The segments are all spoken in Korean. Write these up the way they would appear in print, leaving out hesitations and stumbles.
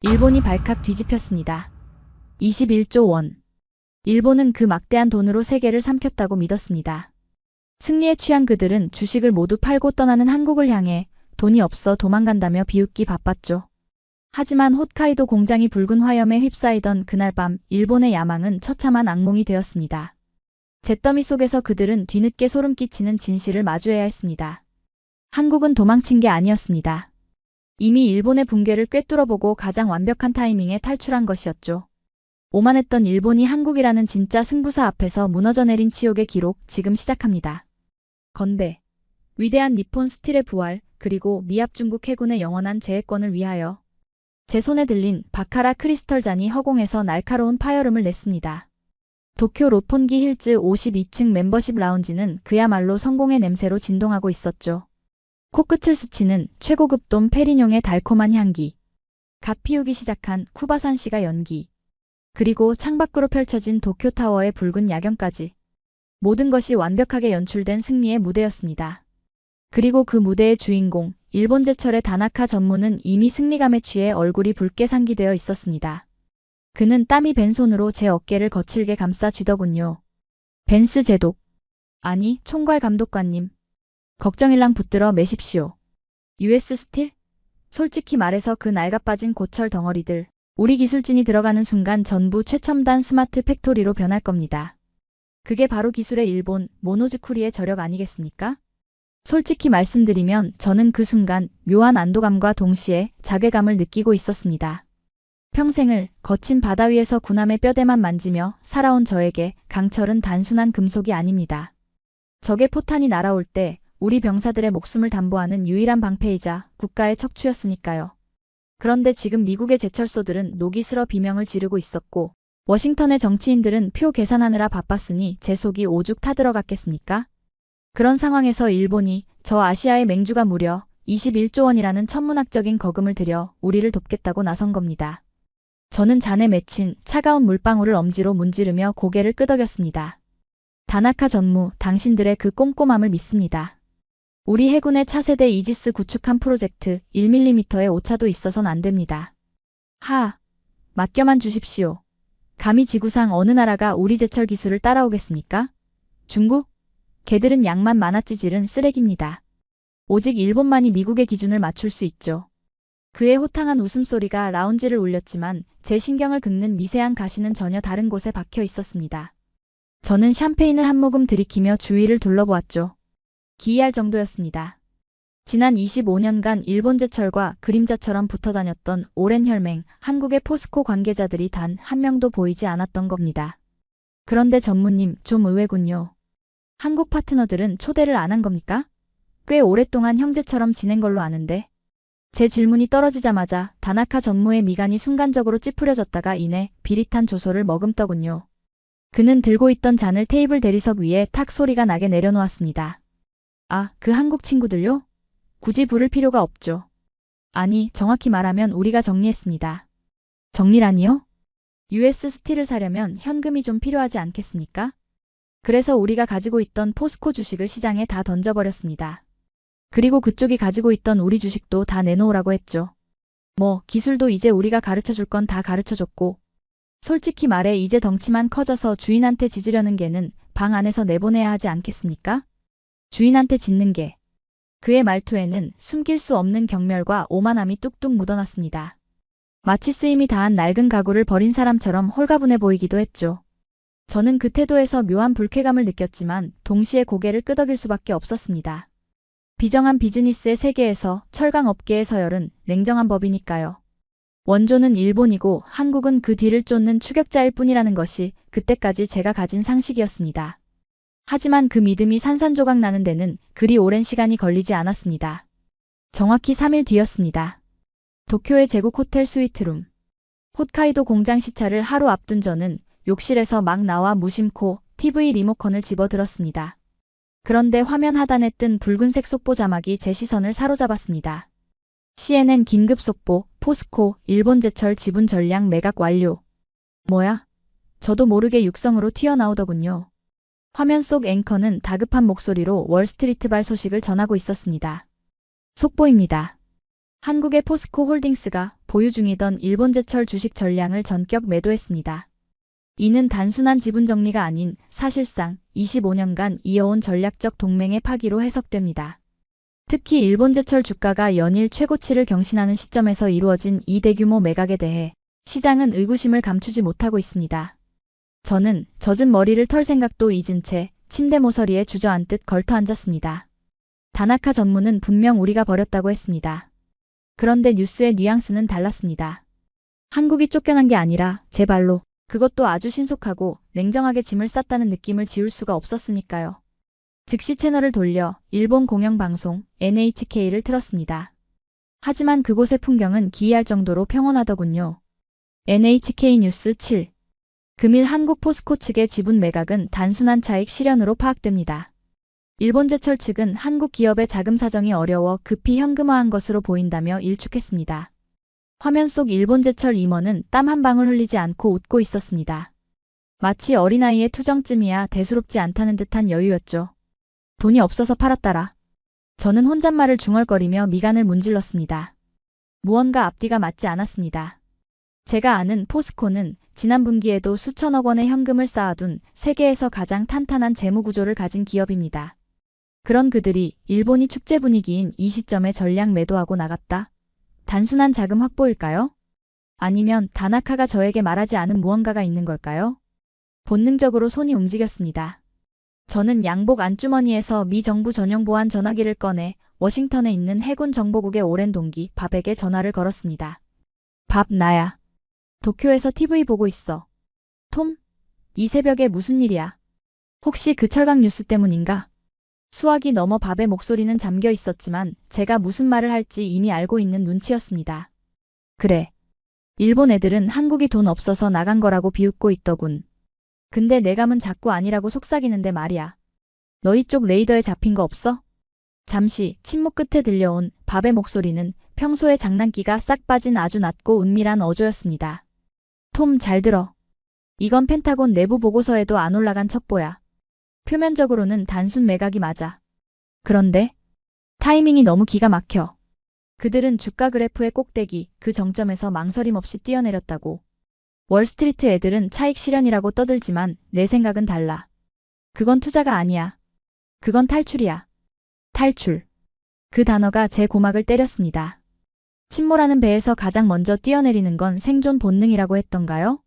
일본이 발칵 뒤집혔습니다. 21조 원. 일본은 그 막대한 돈으로 세계를 삼켰다고 믿었습니다. 승리에 취한 그들은 주식을 모두 팔고 떠나는 한국을 향해 돈이 없어 도망간다며 비웃기 바빴죠. 하지만 홋카이도 공장이 붉은 화염에 휩싸이던 그날 밤 일본의 야망은 처참한 악몽이 되었습니다. 잿더미 속에서 그들은 뒤늦게 소름 끼치는 진실을 마주해야 했습니다. 한국은 도망친 게 아니었습니다. 이미 일본의 붕괴를 꿰뚫어보고 가장 완벽한 타이밍에 탈출한 것이었죠. 오만했던 일본이 한국이라는 진짜 승부사 앞에서 무너져 내린 치욕의 기록 지금 시작합니다. 건배. 위대한 니폰 스틸의 부활, 그리고 미합 중국 해군의 영원한 재해권을 위하여. 제 손에 들린 바카라 크리스털 잔이 허공에서 날카로운 파열음을 냈습니다. 도쿄 로폰기 힐즈 52층 멤버십 라운지는 그야말로 성공의 냄새로 진동하고 있었죠. 코끝을 스치는 최고급 돔 페리뇽의 달콤한 향기. 갓 피우기 시작한 쿠바산시가 연기. 그리고 창밖으로 펼쳐진 도쿄타워의 붉은 야경까지. 모든 것이 완벽하게 연출된 승리의 무대였습니다. 그리고 그 무대의 주인공, 일본 제철의 다나카 전무는 이미 승리감에 취해 얼굴이 붉게 상기되어 있었습니다. 그는 땀이 밴 손으로 제 어깨를 거칠게 감싸 쥐더군요. 벤스 제독. 아니, 총괄 감독관님. 걱정일랑 붙들어 매십시오. US 스틸? 솔직히 말해서 그 낡아빠진 고철 덩어리들. 우리 기술진이 들어가는 순간 전부 최첨단 스마트 팩토리로 변할 겁니다. 그게 바로 기술의 일본, 모노즈쿠리의 저력 아니겠습니까? 솔직히 말씀드리면 저는 그 순간 묘한 안도감과 동시에 자괴감을 느끼고 있었습니다. 평생을 거친 바다 위에서 군함의 뼈대만 만지며 살아온 저에게 강철은 단순한 금속이 아닙니다. 적의 포탄이 날아올 때 우리 병사들의 목숨을 담보하는 유일한 방패이자 국가의 척추였으니까요. 그런데 지금 미국의 제철소들은 녹이 슬어 비명을 지르고 있었고 워싱턴의 정치인들은 표 계산하느라 바빴으니 제 속이 오죽 타들어갔겠습니까? 그런 상황에서 일본이 저 아시아의 맹주가 무려 21조 원이라는 천문학적인 거금을 들여 우리를 돕겠다고 나선 겁니다. 저는 잔에 맺힌 차가운 물방울을 엄지로 문지르며 고개를 끄덕였습니다. 다나카 전무, 당신들의 그 꼼꼼함을 믿습니다. 우리 해군의 차세대 이지스 구축함 프로젝트 1mm의 오차도 있어선 안 됩니다. 맡겨만 주십시오. 감히 지구상 어느 나라가 우리 제철 기술을 따라오겠습니까? 중국? 걔들은 양만 많아찌질은 쓰레기입니다. 오직 일본만이 미국의 기준을 맞출 수 있죠. 그의 호탕한 웃음소리가 라운지를 울렸지만 제 신경을 긁는 미세한 가시는 전혀 다른 곳에 박혀 있었습니다. 저는 샴페인을 한 모금 들이키며 주위를 둘러보았죠. 기이할 정도였습니다. 지난 25년간 일본 제철과 그림자처럼 붙어 다녔던 오랜 혈맹, 한국의 포스코 관계자들이 단 한 명도 보이지 않았던 겁니다. 그런데 전무님, 좀 의외군요. 한국 파트너들은 초대를 안 한 겁니까? 꽤 오랫동안 형제처럼 지낸 걸로 아는데. 제 질문이 떨어지자마자 다나카 전무의 미간이 순간적으로 찌푸려졌다가 이내 비릿한 조소를 머금더군요. 그는 들고 있던 잔을 테이블 대리석 위에 탁 소리가 나게 내려놓았습니다. 그 한국 친구들요? 굳이 부를 필요가 없죠. 아니, 정확히 말하면 우리가 정리했습니다. 정리라니요? US 스틸을 사려면 현금이 좀 필요하지 않겠습니까? 그래서 우리가 가지고 있던 포스코 주식을 시장에 다 던져버렸습니다. 그리고 그쪽이 가지고 있던 우리 주식도 다 내놓으라고 했죠. 기술도 이제 우리가 가르쳐줄 건 다 가르쳐줬고. 솔직히 말해 이제 덩치만 커져서 주인한테 짖으려는 개는 방 안에서 내보내야 하지 않겠습니까? 주인한테 짖는 개. 그의 말투에는 숨길 수 없는 경멸과 오만함이 뚝뚝 묻어났습니다. 마치 쓰임이 다한 낡은 가구를 버린 사람처럼 홀가분해 보이기도 했죠. 저는 그 태도에서 묘한 불쾌감을 느꼈지만 동시에 고개를 끄덕일 수밖에 없었습니다. 비정한 비즈니스의 세계에서 철강 업계의 서열은 냉정한 법이니까요. 원조는 일본이고 한국은 그 뒤를 쫓는 추격자일 뿐이라는 것이 그때까지 제가 가진 상식이었습니다. 하지만 그 믿음이 산산조각 나는 데는 그리 오랜 시간이 걸리지 않았습니다. 정확히 3일 뒤였습니다. 도쿄의 제국 호텔 스위트룸. 홋카이도 공장 시차를 하루 앞둔 저는 욕실에서 막 나와 무심코 TV 리모컨을 집어들었습니다. 그런데 화면 하단에 뜬 붉은색 속보 자막이 제 시선을 사로잡았습니다. CNN 긴급 속보, 포스코, 일본 제철 지분 전량 매각 완료. 뭐야? 저도 모르게 육성으로 튀어나오더군요. 화면 속 앵커는 다급한 목소리로 월스트리트발 소식을 전하고 있었습니다. 속보입니다. 한국의 포스코 홀딩스가 보유 중이던 일본제철 주식 전량을 전격 매도했습니다. 이는 단순한 지분 정리가 아닌 사실상 25년간 이어온 전략적 동맹의 파기로 해석됩니다. 특히 일본제철 주가가 연일 최고치를 경신하는 시점에서 이루어진 이 대규모 매각에 대해 시장은 의구심을 감추지 못하고 있습니다. 저는 젖은 머리를 털 생각도 잊은 채 침대 모서리에 주저앉듯 걸터 앉았습니다. 다나카 전무는 분명 우리가 버렸다고 했습니다. 그런데 뉴스의 뉘앙스는 달랐습니다. 한국이 쫓겨난 게 아니라 제 발로, 그것도 아주 신속하고 냉정하게 짐을 쌌다는 느낌을 지울 수가 없었으니까요. 즉시 채널을 돌려 일본 공영방송 NHK를 틀었습니다. 하지만 그곳의 풍경은 기이할 정도로 평온하더군요. NHK 뉴스 7. 금일 한국 포스코 측의 지분 매각은 단순한 차익 실현으로 파악됩니다. 일본제철 측은 한국 기업의 자금 사정이 어려워 급히 현금화한 것으로 보인다며 일축했습니다. 화면 속 일본제철 임원은 땀 한 방울 흘리지 않고 웃고 있었습니다. 마치 어린아이의 투정쯤이야 대수롭지 않다는 듯한 여유였죠. 돈이 없어서 팔았다라. 저는 혼잣말을 중얼거리며 미간을 문질렀습니다. 무언가 앞뒤가 맞지 않았습니다. 제가 아는 포스코는 지난 분기에도 수천억 원의 현금을 쌓아둔 세계에서 가장 탄탄한 재무구조를 가진 기업입니다. 그런 그들이 일본이 축제 분위기인 이 시점에 전량 매도하고 나갔다? 단순한 자금 확보일까요? 아니면 다나카가 저에게 말하지 않은 무언가가 있는 걸까요? 본능적으로 손이 움직였습니다. 저는 양복 안주머니에서 미 정부 전용 보안 전화기를 꺼내 워싱턴에 있는 해군 정보국의 오랜 동기 밥에게 전화를 걸었습니다. 밥, 나야. 도쿄에서 TV 보고 있어. 톰? 이 새벽에 무슨 일이야? 혹시 그 철강 뉴스 때문인가? 수학이 넘어 밥의 목소리는 잠겨 있었지만 제가 무슨 말을 할지 이미 알고 있는 눈치였습니다. 그래. 일본 애들은 한국이 돈 없어서 나간 거라고 비웃고 있더군. 근데 내 감은 자꾸 아니라고 속삭이는데 말이야. 너희 쪽 레이더에 잡힌 거 없어? 잠시 침묵 끝에 들려온 밥의 목소리는 평소에 장난기가 싹 빠진 아주 낮고 은밀한 어조였습니다. 톰, 잘 들어. 이건 펜타곤 내부 보고서에도 안 올라간 첩보야. 표면적으로는 단순 매각이 맞아. 그런데 타이밍이 너무 기가 막혀. 그들은 주가 그래프의 꼭대기, 그 정점에서 망설임 없이 뛰어내렸다고. 월스트리트 애들은 차익 실현이라고 떠들지만 내 생각은 달라. 그건 투자가 아니야. 그건 탈출이야. 탈출. 그 단어가 제 고막을 때렸습니다. 침몰하는 배에서 가장 먼저 뛰어내리는 건 생존 본능이라고 했던가요?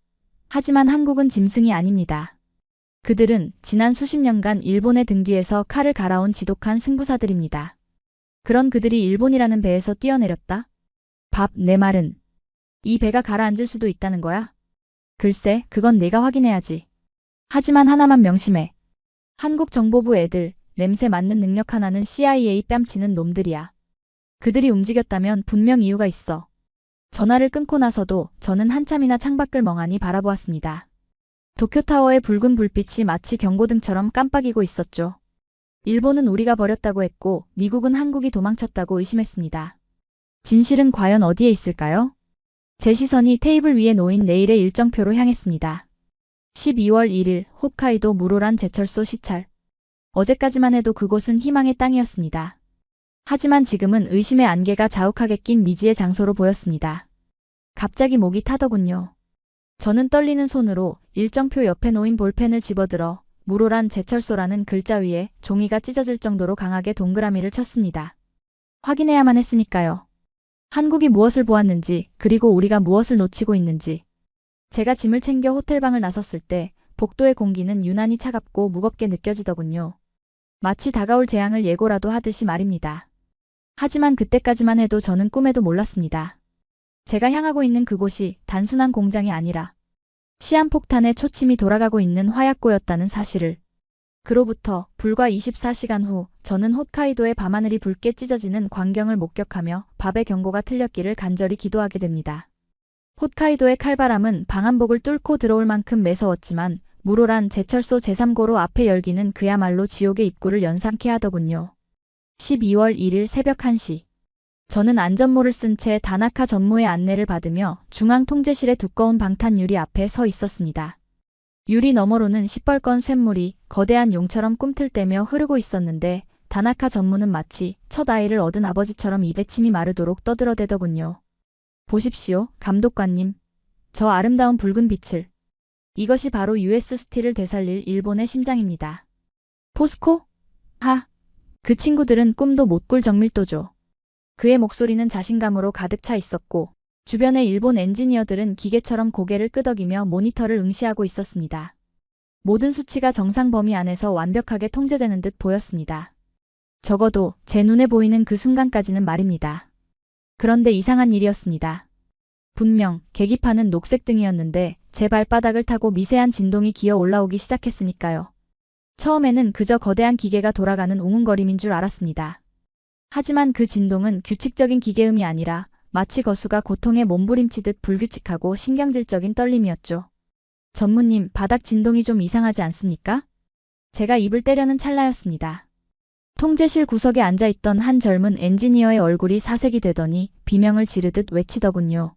하지만 한국은 짐승이 아닙니다. 그들은 지난 수십 년간 일본의 등 뒤에서 칼을 갈아온 지독한 승부사들입니다. 그런 그들이 일본이라는 배에서 뛰어내렸다? 밥, 내 말은 이 배가 가라앉을 수도 있다는 거야? 글쎄, 그건 내가 확인해야지. 하지만 하나만 명심해. 한국 정보부 애들, 냄새 맡는 능력 하나는 CIA 뺨치는 놈들이야. 그들이 움직였다면 분명 이유가 있어. 전화를 끊고 나서도 저는 한참이나 창밖을 멍하니 바라보았습니다. 도쿄타워의 붉은 불빛이 마치 경고등처럼 깜빡이고 있었죠. 일본은 우리가 버렸다고 했고 미국은 한국이 도망쳤다고 의심했습니다. 진실은 과연 어디에 있을까요? 제 시선이 테이블 위에 놓인 내일의 일정표로 향했습니다. 12월 1일 홋카이도 무로란 제철소 시찰. 어제까지만 해도 그곳은 희망의 땅이었습니다. 하지만 지금은 의심의 안개가 자욱하게 낀 미지의 장소로 보였습니다. 갑자기 목이 타더군요. 저는 떨리는 손으로 일정표 옆에 놓인 볼펜을 집어들어 무로란 제철소라는 글자 위에 종이가 찢어질 정도로 강하게 동그라미를 쳤습니다. 확인해야만 했으니까요. 한국이 무엇을 보았는지, 그리고 우리가 무엇을 놓치고 있는지. 제가 짐을 챙겨 호텔방을 나섰을 때 복도의 공기는 유난히 차갑고 무겁게 느껴지더군요. 마치 다가올 재앙을 예고라도 하듯이 말입니다. 하지만 그때까지만 해도 저는 꿈에도 몰랐습니다. 제가 향하고 있는 그곳이 단순한 공장이 아니라 시한폭탄의 초침이 돌아가고 있는 화약고였다는 사실을. 그로부터 불과 24시간 후 저는 홋카이도의 밤하늘이 붉게 찢어지는 광경을 목격하며 밥의 경고가 틀렸기를 간절히 기도하게 됩니다. 홋카이도의 칼바람은 방한복을 뚫고 들어올 만큼 매서웠지만 무로란 제철소 제3고로 앞에 열기는 그야말로 지옥의 입구를 연상케 하더군요. 12월 1일 새벽 1시. 저는 안전모를 쓴 채 다나카 전무의 안내를 받으며 중앙통제실의 두꺼운 방탄유리 앞에 서 있었습니다. 유리 너머로는 시뻘건 쇳물이 거대한 용처럼 꿈틀대며 흐르고 있었는데 다나카 전무는 마치 첫 아이를 얻은 아버지처럼 입에 침이 마르도록 떠들어대더군요. 보십시오, 감독관님. 저 아름다운 붉은 빛을. 이것이 바로 US 스틸을 되살릴 일본의 심장입니다. 포스코? 하. 그 친구들은 꿈도 못 꿀 정밀도죠. 그의 목소리는 자신감으로 가득 차 있었고 주변의 일본 엔지니어들은 기계처럼 고개를 끄덕이며 모니터를 응시하고 있었습니다. 모든 수치가 정상 범위 안에서 완벽하게 통제되는 듯 보였습니다. 적어도 제 눈에 보이는 그 순간까지는 말입니다. 그런데 이상한 일이었습니다. 분명 계기판은 녹색등이었는데 제 발바닥을 타고 미세한 진동이 기어 올라오기 시작했으니까요. 처음에는 그저 거대한 기계가 돌아가는 웅웅거림인 줄 알았습니다. 하지만 그 진동은 규칙적인 기계음이 아니라 마치 거수가 고통에 몸부림치듯 불규칙하고 신경질적인 떨림이었죠. 전무님, 바닥 진동이 좀 이상하지 않습니까? 제가 입을 떼려는 찰나였습니다. 통제실 구석에 앉아있던 한 젊은 엔지니어의 얼굴이 사색이 되더니 비명을 지르듯 외치더군요.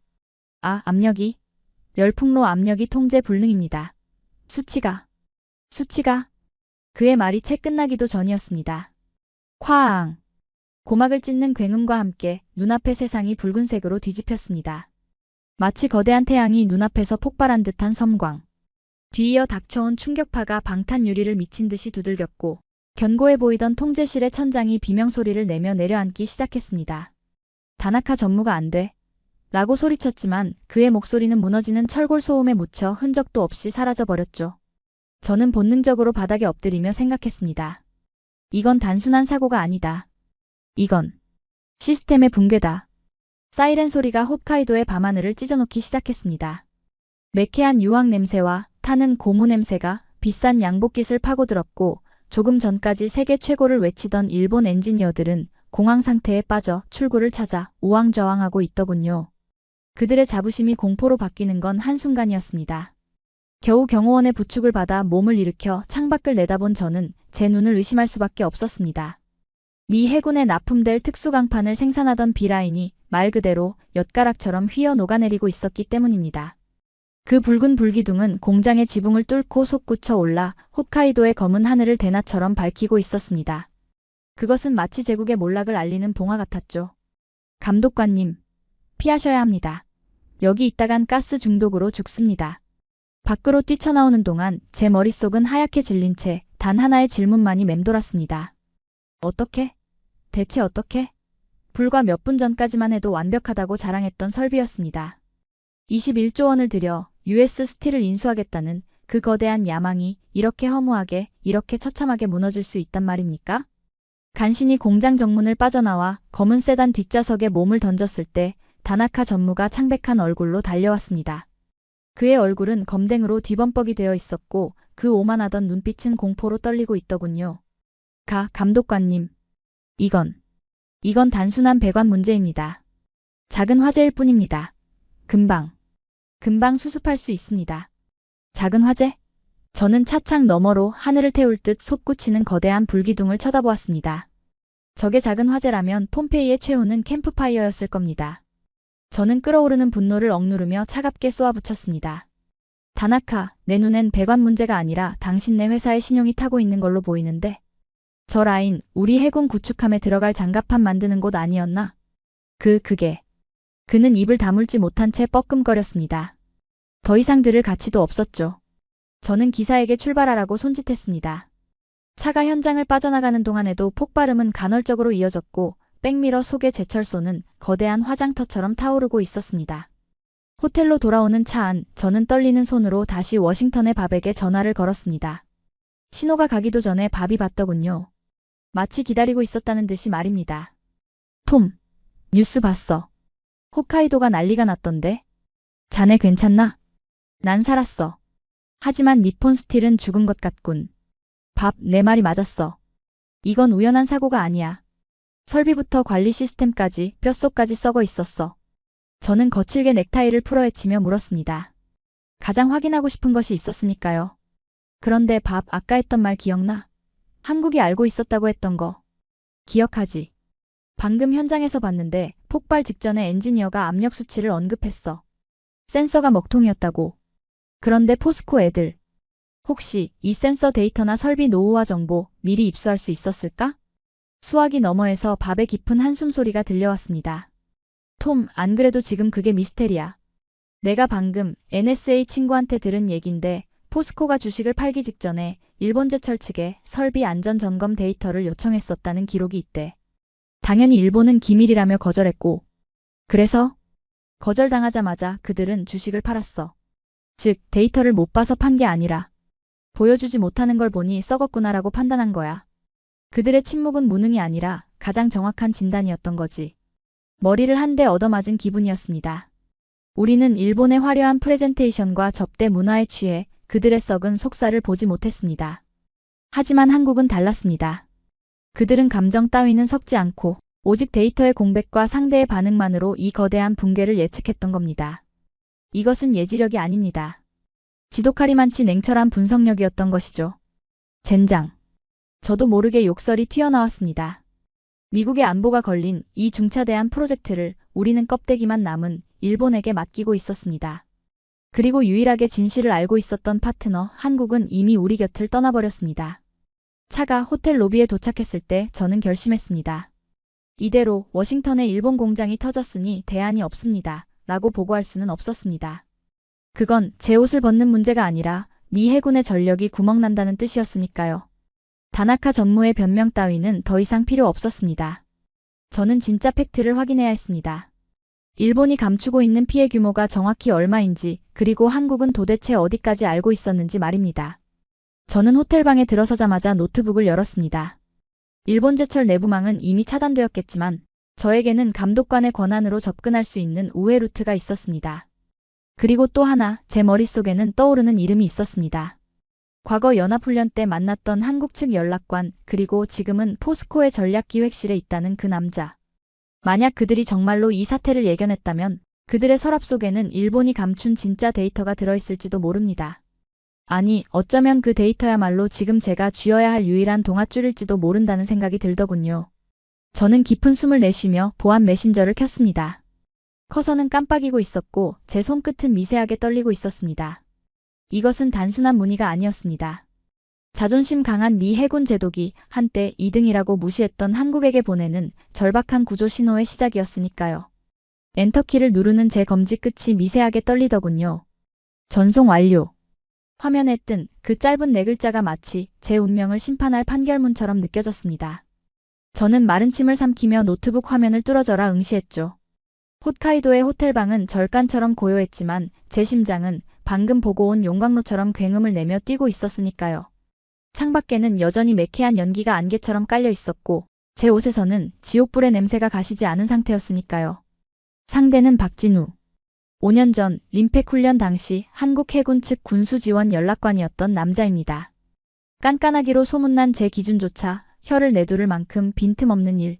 아, 압력이. 열풍로 압력이 통제 불능입니다. 수치가. 그의 말이 채 끝나기도 전이었습니다. 쾅! 고막을 찢는 굉음과 함께 눈앞의 세상이 붉은색으로 뒤집혔습니다. 마치 거대한 태양이 눈앞에서 폭발한 듯한 섬광. 뒤이어 닥쳐온 충격파가 방탄 유리를 미친 듯이 두들겼고 견고해 보이던 통제실의 천장이 비명소리를 내며 내려앉기 시작했습니다. 다나카 전무가 안 돼. 라고 소리쳤지만 그의 목소리는 무너지는 철골 소음에 묻혀 흔적도 없이 사라져버렸죠. 저는 본능적으로 바닥에 엎드리며 생각했습니다. 이건 단순한 사고가 아니다. 이건 시스템의 붕괴다. 사이렌 소리가 홋카이도의 밤하늘을 찢어놓기 시작했습니다. 매캐한 유황 냄새와 타는 고무 냄새가 비싼 양복깃을 파고들었고 조금 전까지 세계 최고를 외치던 일본 엔지니어들은 공황 상태에 빠져 출구를 찾아 우왕좌왕하고 있더군요. 그들의 자부심이 공포로 바뀌는 건 한순간이었습니다. 겨우 경호원의 부축을 받아 몸을 일으켜 창밖을 내다본 저는 제 눈을 의심할 수밖에 없었습니다. 미 해군에 납품될 특수강판을 생산하던 B라인이 말 그대로 엿가락처럼 휘어 녹아내리고 있었기 때문입니다. 그 붉은 불기둥은 공장의 지붕을 뚫고 솟구쳐 올라 홋카이도의 검은 하늘을 대낮처럼 밝히고 있었습니다. 그것은 마치 제국의 몰락을 알리는 봉화 같았죠. 감독관님, 피하셔야 합니다. 여기 있다간 가스 중독으로 죽습니다. 밖으로 뛰쳐나오는 동안 제 머릿속은 하얗게 질린 채 단 하나의 질문만이 맴돌았습니다. 어떻게? 대체 어떻게? 불과 몇 분 전까지만 해도 완벽하다고 자랑했던 설비였습니다. 21조 원을 들여 US 스틸을 인수하겠다는 그 거대한 야망이 이렇게 허무하게, 이렇게 처참하게 무너질 수 있단 말입니까? 간신히 공장 정문을 빠져나와 검은 세단 뒷좌석에 몸을 던졌을 때 다나카 전무가 창백한 얼굴로 달려왔습니다. 그의 얼굴은 검댕으로 뒤범벅이 되어 있었고 그 오만하던 눈빛은 공포로 떨리고 있더군요. 감독관님. 이건 단순한 배관 문제입니다. 작은 화재일 뿐입니다. 금방 수습할 수 있습니다. 작은 화재? 저는 차창 너머로 하늘을 태울 듯 솟구치는 거대한 불기둥을 쳐다보았습니다. 저게 작은 화재라면 폼페이의 최후는 캠프파이어였을 겁니다. 저는 끓어오르는 분노를 억누르며 차갑게 쏘아붙였습니다. 다나카, 내 눈엔 배관 문제가 아니라 당신네 회사의 신용이 타고 있는 걸로 보이는데 저 라인, 우리 해군 구축함에 들어갈 장갑판 만드는 곳 아니었나? 그는 입을 다물지 못한 채 뻐끔거렸습니다. 더 이상 들을 가치도 없었죠. 저는 기사에게 출발하라고 손짓했습니다. 차가 현장을 빠져나가는 동안에도 폭발음은 간헐적으로 이어졌고 백미러 속의 제철소는 거대한 화장터처럼 타오르고 있었습니다. 호텔로 돌아오는 차 안, 저는 떨리는 손으로 다시 워싱턴의 밥에게 전화를 걸었습니다. 신호가 가기도 전에 밥이 받더군요. 마치 기다리고 있었다는 듯이 말입니다. 톰, 뉴스 봤어. 홋카이도가 난리가 났던데. 자네 괜찮나? 난 살았어. 하지만 니폰 스틸은 죽은 것 같군. 밥, 내 말이 맞았어. 이건 우연한 사고가 아니야. 설비부터 관리 시스템까지 뼛속까지 썩어 있었어. 저는 거칠게 넥타이를 풀어헤치며 물었습니다. 가장 확인하고 싶은 것이 있었으니까요. 그런데 밥, 아까 했던 말 기억나? 한국이 알고 있었다고 했던 거. 기억하지? 방금 현장에서 봤는데 폭발 직전에 엔지니어가 압력 수치를 언급했어. 센서가 먹통이었다고. 그런데 포스코 애들. 혹시 이 센서 데이터나 설비 노후화 정보 미리 입수할 수 있었을까? 수화기 너머에서 밥의 깊은 한숨 소리가 들려왔습니다. 톰, 안 그래도 지금 그게 미스테리야. 내가 방금 NSA 친구한테 들은 얘긴데 포스코가 주식을 팔기 직전에 일본제철 측에 설비 안전 점검 데이터를 요청했었다는 기록이 있대. 당연히 일본은 기밀이라며 거절했고, 그래서 거절당하자마자 그들은 주식을 팔았어. 즉, 데이터를 못 봐서 판 게 아니라 보여주지 못하는 걸 보니 썩었구나라고 판단한 거야. 그들의 침묵은 무능이 아니라 가장 정확한 진단이었던 거지. 머리를 한 대 얻어맞은 기분이었습니다. 우리는 일본의 화려한 프레젠테이션과 접대 문화에 취해 그들의 썩은 속살을 보지 못했습니다. 하지만 한국은 달랐습니다. 그들은 감정 따위는 섞지 않고 오직 데이터의 공백과 상대의 반응만으로 이 거대한 붕괴를 예측했던 겁니다. 이것은 예지력이 아닙니다. 지독하리만치 냉철한 분석력이었던 것이죠. 젠장. 저도 모르게 욕설이 튀어나왔습니다. 미국의 안보가 걸린 이 중차대한 프로젝트를 우리는 껍데기만 남은 일본에게 맡기고 있었습니다. 그리고 유일하게 진실을 알고 있었던 파트너 한국은 이미 우리 곁을 떠나버렸습니다. 차가 호텔 로비에 도착했을 때 저는 결심했습니다. 이대로 워싱턴의 일본 공장이 터졌으니 대안이 없습니다. 라고 보고할 수는 없었습니다. 그건 제 옷을 벗는 문제가 아니라 미 해군의 전력이 구멍난다는 뜻이었으니까요. 다나카 전무의 변명 따위는 더 이상 필요 없었습니다. 저는 진짜 팩트를 확인해야 했습니다. 일본이 감추고 있는 피해 규모가 정확히 얼마인지, 그리고 한국은 도대체 어디까지 알고 있었는지 말입니다. 저는 호텔방에 들어서자마자 노트북을 열었습니다. 일본제철 내부망은 이미 차단되었겠지만 저에게는 감독관의 권한으로 접근할 수 있는 우회 루트가 있었습니다. 그리고 또 하나, 제 머릿속에는 떠오르는 이름이 있었습니다. 과거 연합훈련 때 만났던 한국 측 연락관, 그리고 지금은 포스코의 전략기획실에 있다는 그 남자. 만약 그들이 정말로 이 사태를 예견했다면 그들의 서랍 속에는 일본이 감춘 진짜 데이터가 들어있을지도 모릅니다. 아니, 어쩌면 그 데이터야말로 지금 제가 쥐어야 할 유일한 동아줄일지도 모른다는 생각이 들더군요. 저는 깊은 숨을 내쉬며 보안 메신저를 켰습니다. 커서는 깜빡이고 있었고 제 손끝은 미세하게 떨리고 있었습니다. 이것은 단순한 문의가 아니었습니다. 자존심 강한 미 해군 제독이 한때 2등이라고 무시했던 한국에게 보내는 절박한 구조 신호의 시작이었으니까요. 엔터키를 누르는 제 검지 끝이 미세하게 떨리더군요. 전송 완료. 화면에 뜬 그 짧은 네 글자가 마치 제 운명을 심판할 판결문처럼 느껴졌습니다. 저는 마른 침을 삼키며 노트북 화면을 뚫어져라 응시했죠. 홋카이도의 호텔방은 절간처럼 고요했지만 제 심장은 방금 보고 온 용광로처럼 굉음을 내며 뛰고 있었으니까요. 창밖에는 여전히 매캐한 연기가 안개처럼 깔려 있었고 제 옷에서는 지옥불의 냄새가 가시지 않은 상태였으니까요. 상대는 박진우. 5년 전 림팩 훈련 당시 한국 해군 측 군수지원 연락관이었던 남자입니다. 깐깐하기로 소문난 제 기준조차 혀를 내두를 만큼 빈틈없는 일.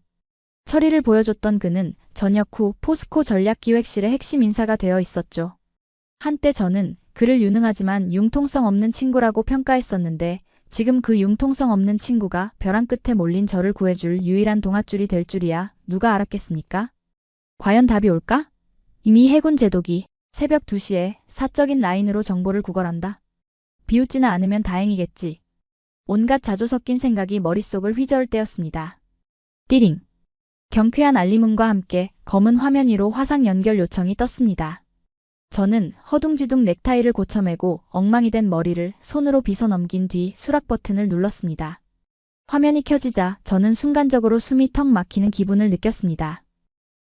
처리를 보여줬던 그는 전역 후 포스코 전략기획실의 핵심 인사가 되어 있었죠. 한때 저는 그를 유능하지만 융통성 없는 친구라고 평가했었는데 지금 그 융통성 없는 친구가 벼랑 끝에 몰린 저를 구해줄 유일한 동아줄이 될 줄이야 누가 알았겠습니까? 과연 답이 올까? 이미 해군 제독이 새벽 2시에 사적인 라인으로 정보를 구걸한다. 비웃지는 않으면 다행이겠지. 온갖 자조 섞인 생각이 머릿속을 휘저을 때였습니다. 띠링. 경쾌한 알림음과 함께 검은 화면 위로 화상 연결 요청이 떴습니다. 저는 허둥지둥 넥타이를 고쳐매고 엉망이 된 머리를 손으로 빗어 넘긴 뒤 수락 버튼을 눌렀습니다. 화면이 켜지자 저는 순간적으로 숨이 턱 막히는 기분을 느꼈습니다.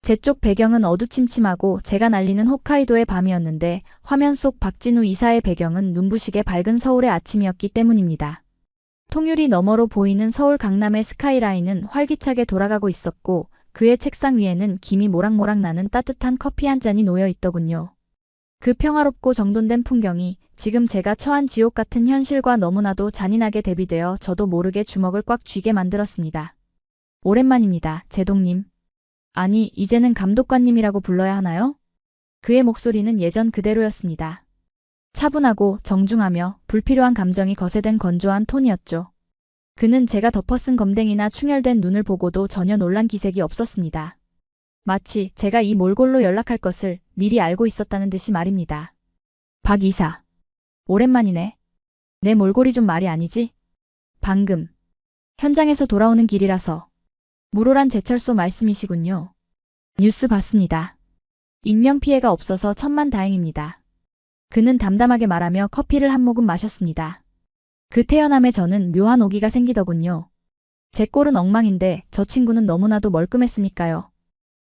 제 쪽 배경은 어두침침하고 제가 날리는 홋카이도의 밤이었는데 화면 속 박진우 이사의 배경은 눈부시게 밝은 서울의 아침이었기 때문입니다. 통유리 너머로 보이는 서울 강남의 스카이라인은 활기차게 돌아가고 있었고 그의 책상 위에는 김이 모락모락 나는 따뜻한 커피 한 잔이 놓여 있더군요. 그 평화롭고 정돈된 풍경이 지금 제가 처한 지옥 같은 현실과 너무나도 잔인하게 대비되어 저도 모르게 주먹을 꽉 쥐게 만들었습니다. 오랜만입니다, 제독님. 아니, 이제는 감독관님이라고 불러야 하나요? 그의 목소리는 예전 그대로였습니다. 차분하고 정중하며 불필요한 감정이 거세된 건조한 톤이었죠. 그는 제가 덮어쓴 검댕이나 충혈된 눈을 보고도 전혀 놀란 기색이 없었습니다. 마치 제가 이 몰골로 연락할 것을 미리 알고 있었다는 듯이 말입니다. 박 이사. 오랜만이네. 내 몰골이 좀 말이 아니지? 방금 현장에서 돌아오는 길이라서 물오란 제철소 말씀이시군요. 뉴스 봤습니다. 인명피해가 없어서 천만다행입니다. 그는 담담하게 말하며 커피를 한 모금 마셨습니다. 그 태연함에 저는 묘한 오기가 생기더군요. 제 꼴은 엉망인데 저 친구는 너무나도 멀끔했으니까요.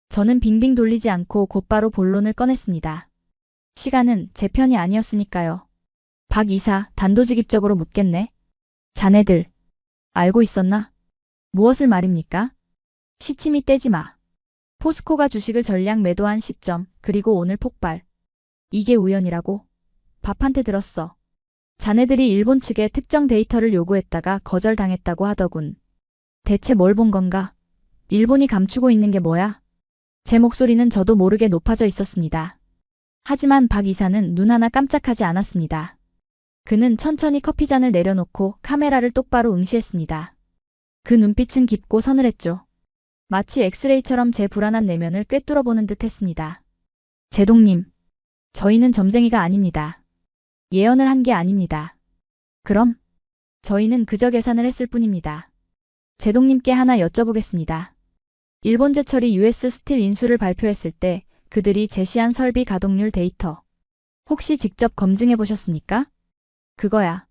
저는 빙빙 돌리지 않고 곧바로 본론을 꺼냈습니다. 시간은 제 편이 아니었으니까요. 박 이사, 단도직입적으로 묻겠네. 자네들 알고 있었나? 무엇을 말입니까? 시치미 떼지 마. 포스코가 주식을 전량 매도한 시점, 그리고 오늘 폭발. 이게 우연이라고? 밥한테 들었어. 자네들이 일본 측에 특정 데이터를 요구했다가 거절당했다고 하더군. 대체 뭘 본 건가? 일본이 감추고 있는 게 뭐야? 제 목소리는 저도 모르게 높아져 있었습니다. 하지만 박 이사는 눈 하나 깜짝하지 않았습니다. 그는 천천히 커피잔을 내려놓고 카메라를 똑바로 응시했습니다. 그 눈빛은 깊고 서늘했죠. 마치 엑스레이처럼 제 불안한 내면을 꿰뚫어보는 듯 했습니다. 제동님, 저희는 점쟁이가 아닙니다. 예언을 한 게 아닙니다. 그럼? 저희는 그저 계산을 했을 뿐입니다. 제동님께 하나 여쭤보겠습니다. 일본제철이 US 스틸 인수를 발표했을 때 그들이 제시한 설비 가동률 데이터 혹시 직접 검증해 보셨습니까? 그거야.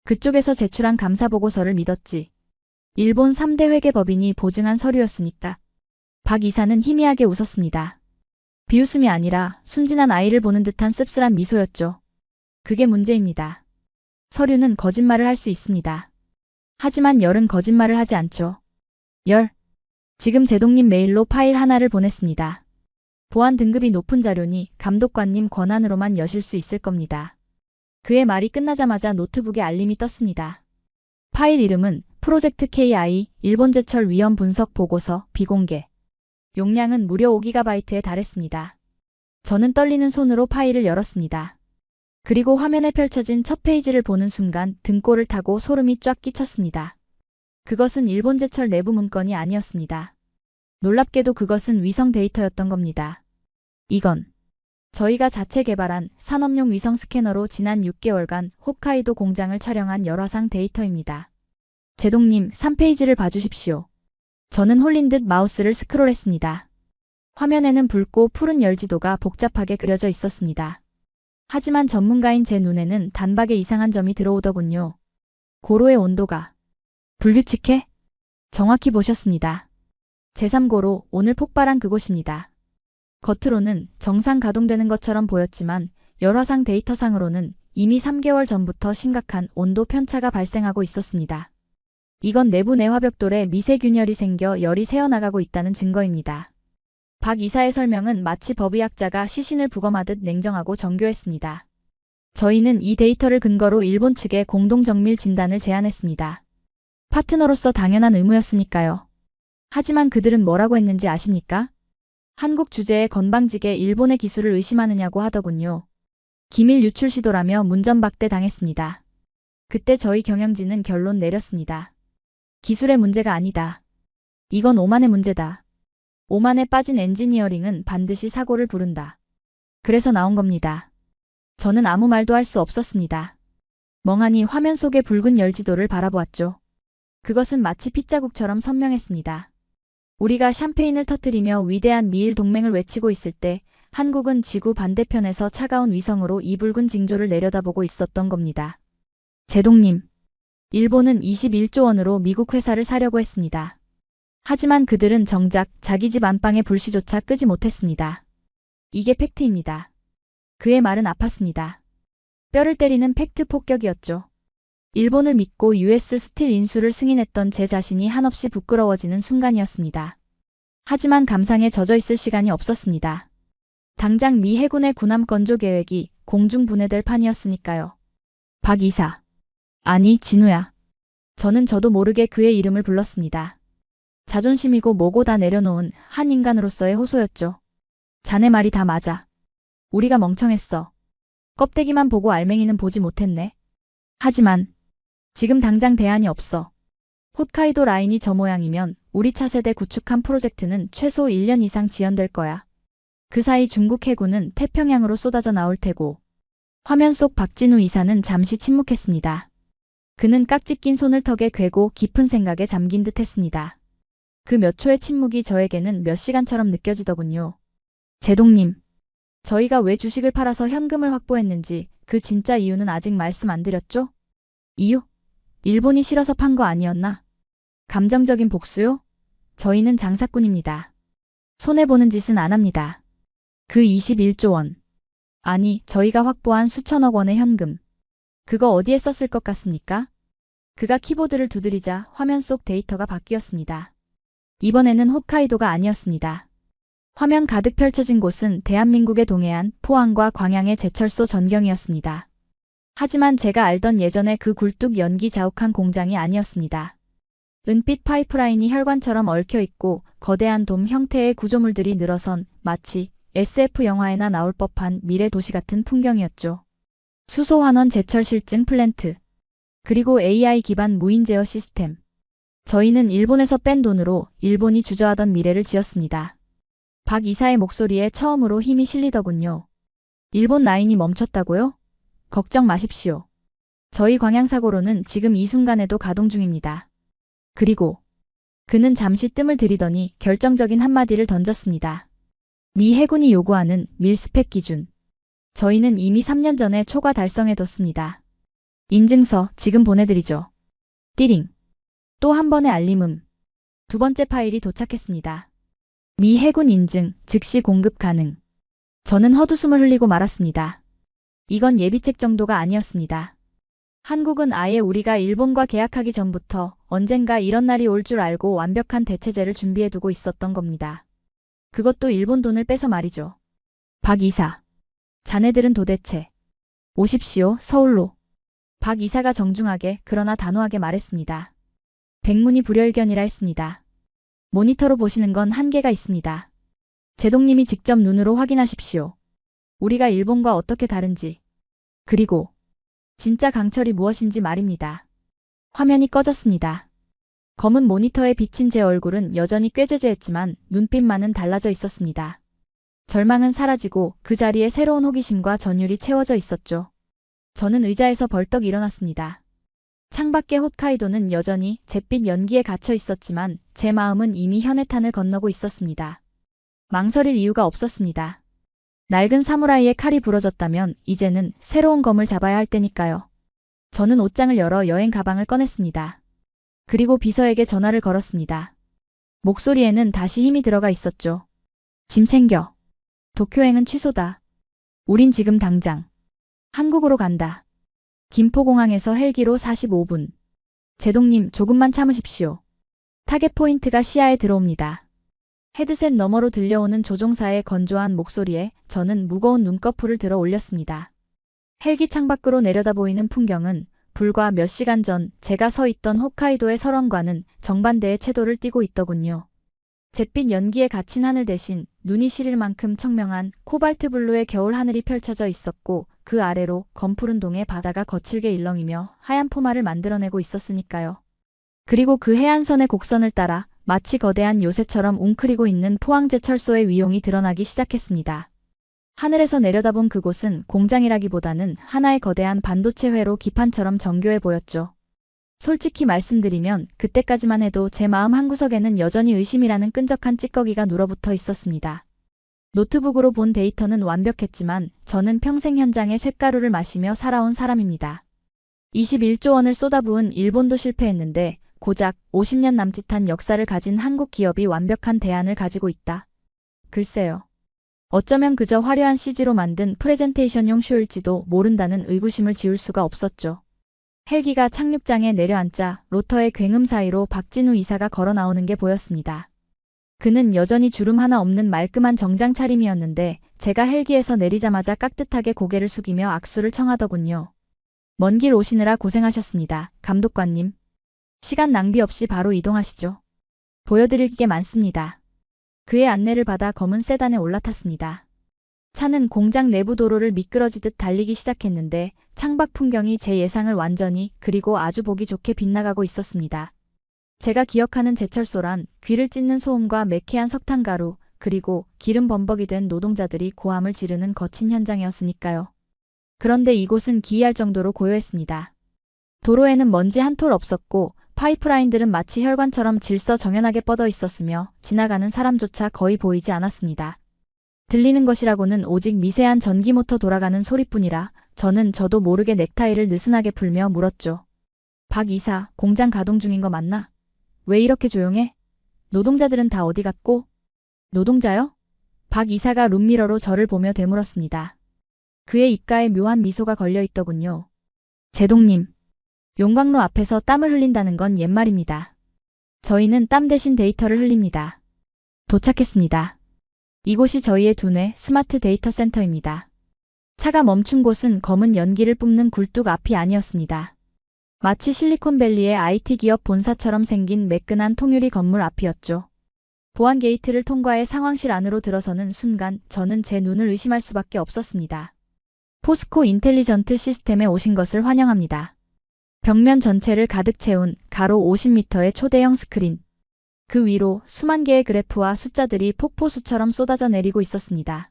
그쪽에서 제출한 감사보고서를 믿었지. 일본 3대 회계법인이 보증한 서류였으니까. 박 이사는 희미하게 웃었습니다. 비웃음이 아니라 순진한 아이를 보는 듯한 씁쓸한 미소였죠. 그게 문제입니다. 서류는 거짓말을 할 수 있습니다. 하지만 열은 거짓말을 하지 않죠. 열. 지금 제동님 메일로 파일 하나를 보냈습니다. 보안 등급이 높은 자료니 감독관님 권한으로만 여실 수 있을 겁니다. 그의 말이 끝나자마자 노트북에 알림이 떴습니다. 파일 이름은 프로젝트 KI 일본제철 위험 분석 보고서 비공개. 용량은 무려 5GB에 달했습니다. 저는 떨리는 손으로 파일을 열었습니다. 그리고 화면에 펼쳐진 첫 페이지를 보는 순간 등골을 타고 소름이 쫙 끼쳤습니다. 그것은 일본제철 내부 문건이 아니었습니다. 놀랍게도 그것은 위성 데이터였던 겁니다. 이건 저희가 자체 개발한 산업용 위성 스캐너로 지난 6개월간 홋카이도 공장을 촬영한 열화상 데이터입니다. 제동님, 3페이지를 봐주십시오. 저는 홀린 듯 마우스를 스크롤했습니다. 화면에는 붉고 푸른 열지도가 복잡하게 그려져 있었습니다. 하지만 전문가인 제 눈에는 단박에 이상한 점이 들어오더군요. 고로의 온도가 불규칙해? 정확히 보셨습니다. 제3고로 오늘 폭발한 그곳입니다. 겉으로는 정상 가동되는 것처럼 보였지만 열화상 데이터상으로는 이미 3개월 전부터 심각한 온도 편차가 발생하고 있었습니다. 이건 내부 내화벽돌에 미세균열이 생겨 열이 새어나가고 있다는 증거입니다. 박 이사의 설명은 마치 법의학자가 시신을 부검하듯 냉정하고 정교했습니다. 저희는 이 데이터를 근거로 일본 측에 공동정밀 진단을 제안했습니다. 파트너로서 당연한 의무였으니까요. 하지만 그들은 뭐라고 했는지 아십니까? 한국 주재에 건방지게 일본의 기술을 의심하느냐고 하더군요. 기밀 유출 시도라며 문전박대 당했습니다. 그때 저희 경영진은 결론 내렸습니다. 기술의 문제가 아니다. 이건 오만의 문제다. 오만에 빠진 엔지니어링은 반드시 사고를 부른다. 그래서 나온 겁니다. 저는 아무 말도 할 수 없었습니다. 멍하니 화면 속의 붉은 열지도를 바라보았죠. 그것은 마치 핏자국처럼 선명했습니다. 우리가 샴페인을 터뜨리며 위대한 미일 동맹을 외치고 있을 때 한국은 지구 반대편에서 차가운 위성으로 이 붉은 징조를 내려다보고 있었던 겁니다. 제동님, 일본은 21조 원으로 미국 회사를 사려고 했습니다. 하지만 그들은 정작 자기 집 안방의 불씨조차 끄지 못했습니다. 이게 팩트입니다. 그의 말은 아팠습니다. 뼈를 때리는 팩트 폭격이었죠. 일본을 믿고 US 스틸 인수를 승인했던 제 자신이 한없이 부끄러워지는 순간이었습니다. 하지만 감상에 젖어 있을 시간이 없었습니다. 당장 미 해군의 군함 건조 계획이 공중분해될 판이었으니까요. 박 이사. 아니, 진우야. 저는 저도 모르게 그의 이름을 불렀습니다. 자존심이고 뭐고 다 내려놓은 한 인간으로서의 호소였죠. 자네 말이 다 맞아. 우리가 멍청했어. 껍데기만 보고 알맹이는 보지 못했네. 하지만 지금 당장 대안이 없어. 홋카이도 라인이 저 모양이면 우리 차세대 구축한 프로젝트는 최소 1년 이상 지연될 거야. 그 사이 중국 해군은 태평양으로 쏟아져 나올 테고. 화면 속 박진우 이사는 잠시 침묵했습니다. 그는 깍지 낀 손을 턱에 괴고 깊은 생각에 잠긴 듯 했습니다. 그 몇 초의 침묵이 저에게는 몇 시간처럼 느껴지더군요. 제동님, 저희가 왜 주식을 팔아서 현금을 확보했는지 그 진짜 이유는 아직 말씀 안 드렸죠? 이유? 일본이 싫어서 판 거 아니었나? 감정적인 복수요? 저희는 장사꾼입니다. 손해보는 짓은 안 합니다. 그 21조 원. 아니, 저희가 확보한 수천억 원의 현금. 그거 어디에 썼을 것 같습니까? 그가 키보드를 두드리자 화면 속 데이터가 바뀌었습니다. 이번에는 홋카이도가 아니었습니다. 화면 가득 펼쳐진 곳은 대한민국의 동해안, 포항과 광양의 제철소 전경이었습니다. 하지만 제가 알던 예전의 그 굴뚝 연기 자욱한 공장이 아니었습니다. 은빛 파이프라인이 혈관처럼 얽혀있고 거대한 돔 형태의 구조물들이 늘어선 마치 SF 영화에나 나올 법한 미래 도시 같은 풍경이었죠. 수소환원 제철 실증 플랜트. 그리고 AI 기반 무인 제어 시스템. 저희는 일본에서 뺀 돈으로 일본이 주저하던 미래를 지었습니다. 박 이사의 목소리에 처음으로 힘이 실리더군요. 일본 라인이 멈췄다고요? 걱정 마십시오. 저희 광양사고로는 지금 이 순간에도 가동 중입니다. 그리고 그는 잠시 뜸을 들이더니 결정적인 한마디를 던졌습니다. 미 해군이 요구하는 밀스펙 기준. 저희는 이미 3년 전에 초과 달성해뒀습니다. 인증서 지금 보내드리죠. 띠링. 또 한 번의 알림음. 두 번째 파일이 도착했습니다. 미 해군 인증, 즉시 공급 가능. 저는 헛웃음을 흘리고 말았습니다. 이건 예비책 정도가 아니었습니다. 한국은 아예 우리가 일본과 계약하기 전부터 언젠가 이런 날이 올 줄 알고 완벽한 대체제를 준비해두고 있었던 겁니다. 그것도 일본 돈을 빼서 말이죠. 박 이사. 자네들은 도대체. 오십시오, 서울로. 박 이사가 정중하게 그러나 단호하게 말했습니다. 백문이 불여일견이라 했습니다. 모니터로 보시는 건 한계가 있습니다. 제동님이 직접 눈으로 확인하십시오. 우리가 일본과 어떻게 다른지. 그리고 진짜 강철이 무엇인지 말입니다. 화면이 꺼졌습니다. 검은 모니터에 비친 제 얼굴은 여전히 꾀죄죄했지만 눈빛만은 달라져 있었습니다. 절망은 사라지고 그 자리에 새로운 호기심과 전율이 채워져 있었죠. 저는 의자에서 벌떡 일어났습니다. 창밖의 홋카이도는 여전히 잿빛 연기에 갇혀 있었지만 제 마음은 이미 현해탄을 건너고 있었습니다. 망설일 이유가 없었습니다. 낡은 사무라이의 칼이 부러졌다면 이제는 새로운 검을 잡아야 할 때니까요. 저는 옷장을 열어 여행 가방을 꺼냈습니다. 그리고 비서에게 전화를 걸었습니다. 목소리에는 다시 힘이 들어가 있었죠. 짐 챙겨. 도쿄행은 취소다. 우린 지금 당장 한국으로 간다. 김포공항에서 헬기로 45분. 제동님, 조금만 참으십시오. 타겟 포인트가 시야에 들어옵니다. 헤드셋 너머로 들려오는 조종사의 건조한 목소리에 저는 무거운 눈꺼풀을 들어 올렸습니다. 헬기 창밖으로 내려다 보이는 풍경은 불과 몇 시간 전 제가 서 있던 홋카이도의 설원과는 정반대의 채도를 띠고 있더군요. 잿빛 연기에 갇힌 하늘 대신 눈이 시릴 만큼 청명한 코발트 블루의 겨울 하늘이 펼쳐져 있었고 그 아래로 검푸른 동의 바다가 거칠게 일렁이며 하얀 포마를 만들어내고 있었으니까요. 그리고 그 해안선의 곡선을 따라 마치 거대한 요새처럼 웅크리고 있는 포항제철소의 위용이 드러나기 시작했습니다. 하늘에서 내려다본 그곳은 공장이라기보다는 하나의 거대한 반도체 회로 기판처럼 정교해 보였죠. 솔직히 말씀드리면 그때까지만 해도 제 마음 한구석에는 여전히 의심이라는 끈적한 찌꺼기가 눌어붙어 있었습니다. 노트북으로 본 데이터는 완벽했지만 저는 평생 현장의 쇳가루를 마시며 살아온 사람입니다. 21조 원을 쏟아부은 일본도 실패했는데 고작 50년 남짓한 역사를 가진 한국 기업이 완벽한 대안을 가지고 있다. 글쎄요. 어쩌면 그저 화려한 CG로 만든 프레젠테이션용 쇼일지도 모른다는 의구심을 지울 수가 없었죠. 헬기가 착륙장에 내려앉자 로터의 굉음 사이로 박진우 이사가 걸어 나오는 게 보였습니다. 그는 여전히 주름 하나 없는 말끔한 정장 차림이었는데 제가 헬기에서 내리자마자 깍듯하게 고개를 숙이며 악수를 청하더군요. 먼 길 오시느라 고생하셨습니다. 감독관님. 시간 낭비 없이 바로 이동하시죠. 보여드릴 게 많습니다. 그의 안내를 받아 검은 세단에 올라탔습니다. 차는 공장 내부 도로를 미끄러지듯 달리기 시작했는데 창밖 풍경이 제 예상을 완전히 그리고 아주 보기 좋게 빗나가고 있었습니다. 제가 기억하는 제철소란 귀를 찢는 소음과 매캐한 석탄가루 그리고 기름 범벅이 된 노동자들이 고함을 지르는 거친 현장이었으니까요. 그런데 이곳은 기이할 정도로 고요했습니다. 도로에는 먼지 한 톨 없었고 파이프라인들은 마치 혈관처럼 질서정연하게 뻗어 있었으며 지나가는 사람조차 거의 보이지 않았습니다. 들리는 것이라고는 오직 미세한 전기모터 돌아가는 소리뿐이라 저도 모르게 넥타이를 느슨하게 풀며 물었죠. 박 이사, 공장 가동 중인 거 맞나? 왜 이렇게 조용해? 노동자들은 다 어디 갔고? 노동자요? 박 이사가 룸미러로 저를 보며 되물었습니다. 그의 입가에 묘한 미소가 걸려 있더군요. 제동님, 용광로 앞에서 땀을 흘린다는 건 옛말입니다. 저희는 땀 대신 데이터를 흘립니다. 도착했습니다. 이곳이 저희의 두뇌 스마트 데이터 센터입니다. 차가 멈춘 곳은 검은 연기를 뿜는 굴뚝 앞이 아니었습니다. 마치 실리콘밸리의 IT 기업 본사처럼 생긴 매끈한 통유리 건물 앞이었죠. 보안 게이트를 통과해 상황실 안으로 들어서는 순간 저는 제 눈을 의심할 수밖에 없었습니다. 포스코 인텔리전트 시스템에 오신 것을 환영합니다. 벽면 전체를 가득 채운 가로 50m의 초대형 스크린. 그 위로 수만 개의 그래프와 숫자들이 폭포수처럼 쏟아져 내리고 있었습니다.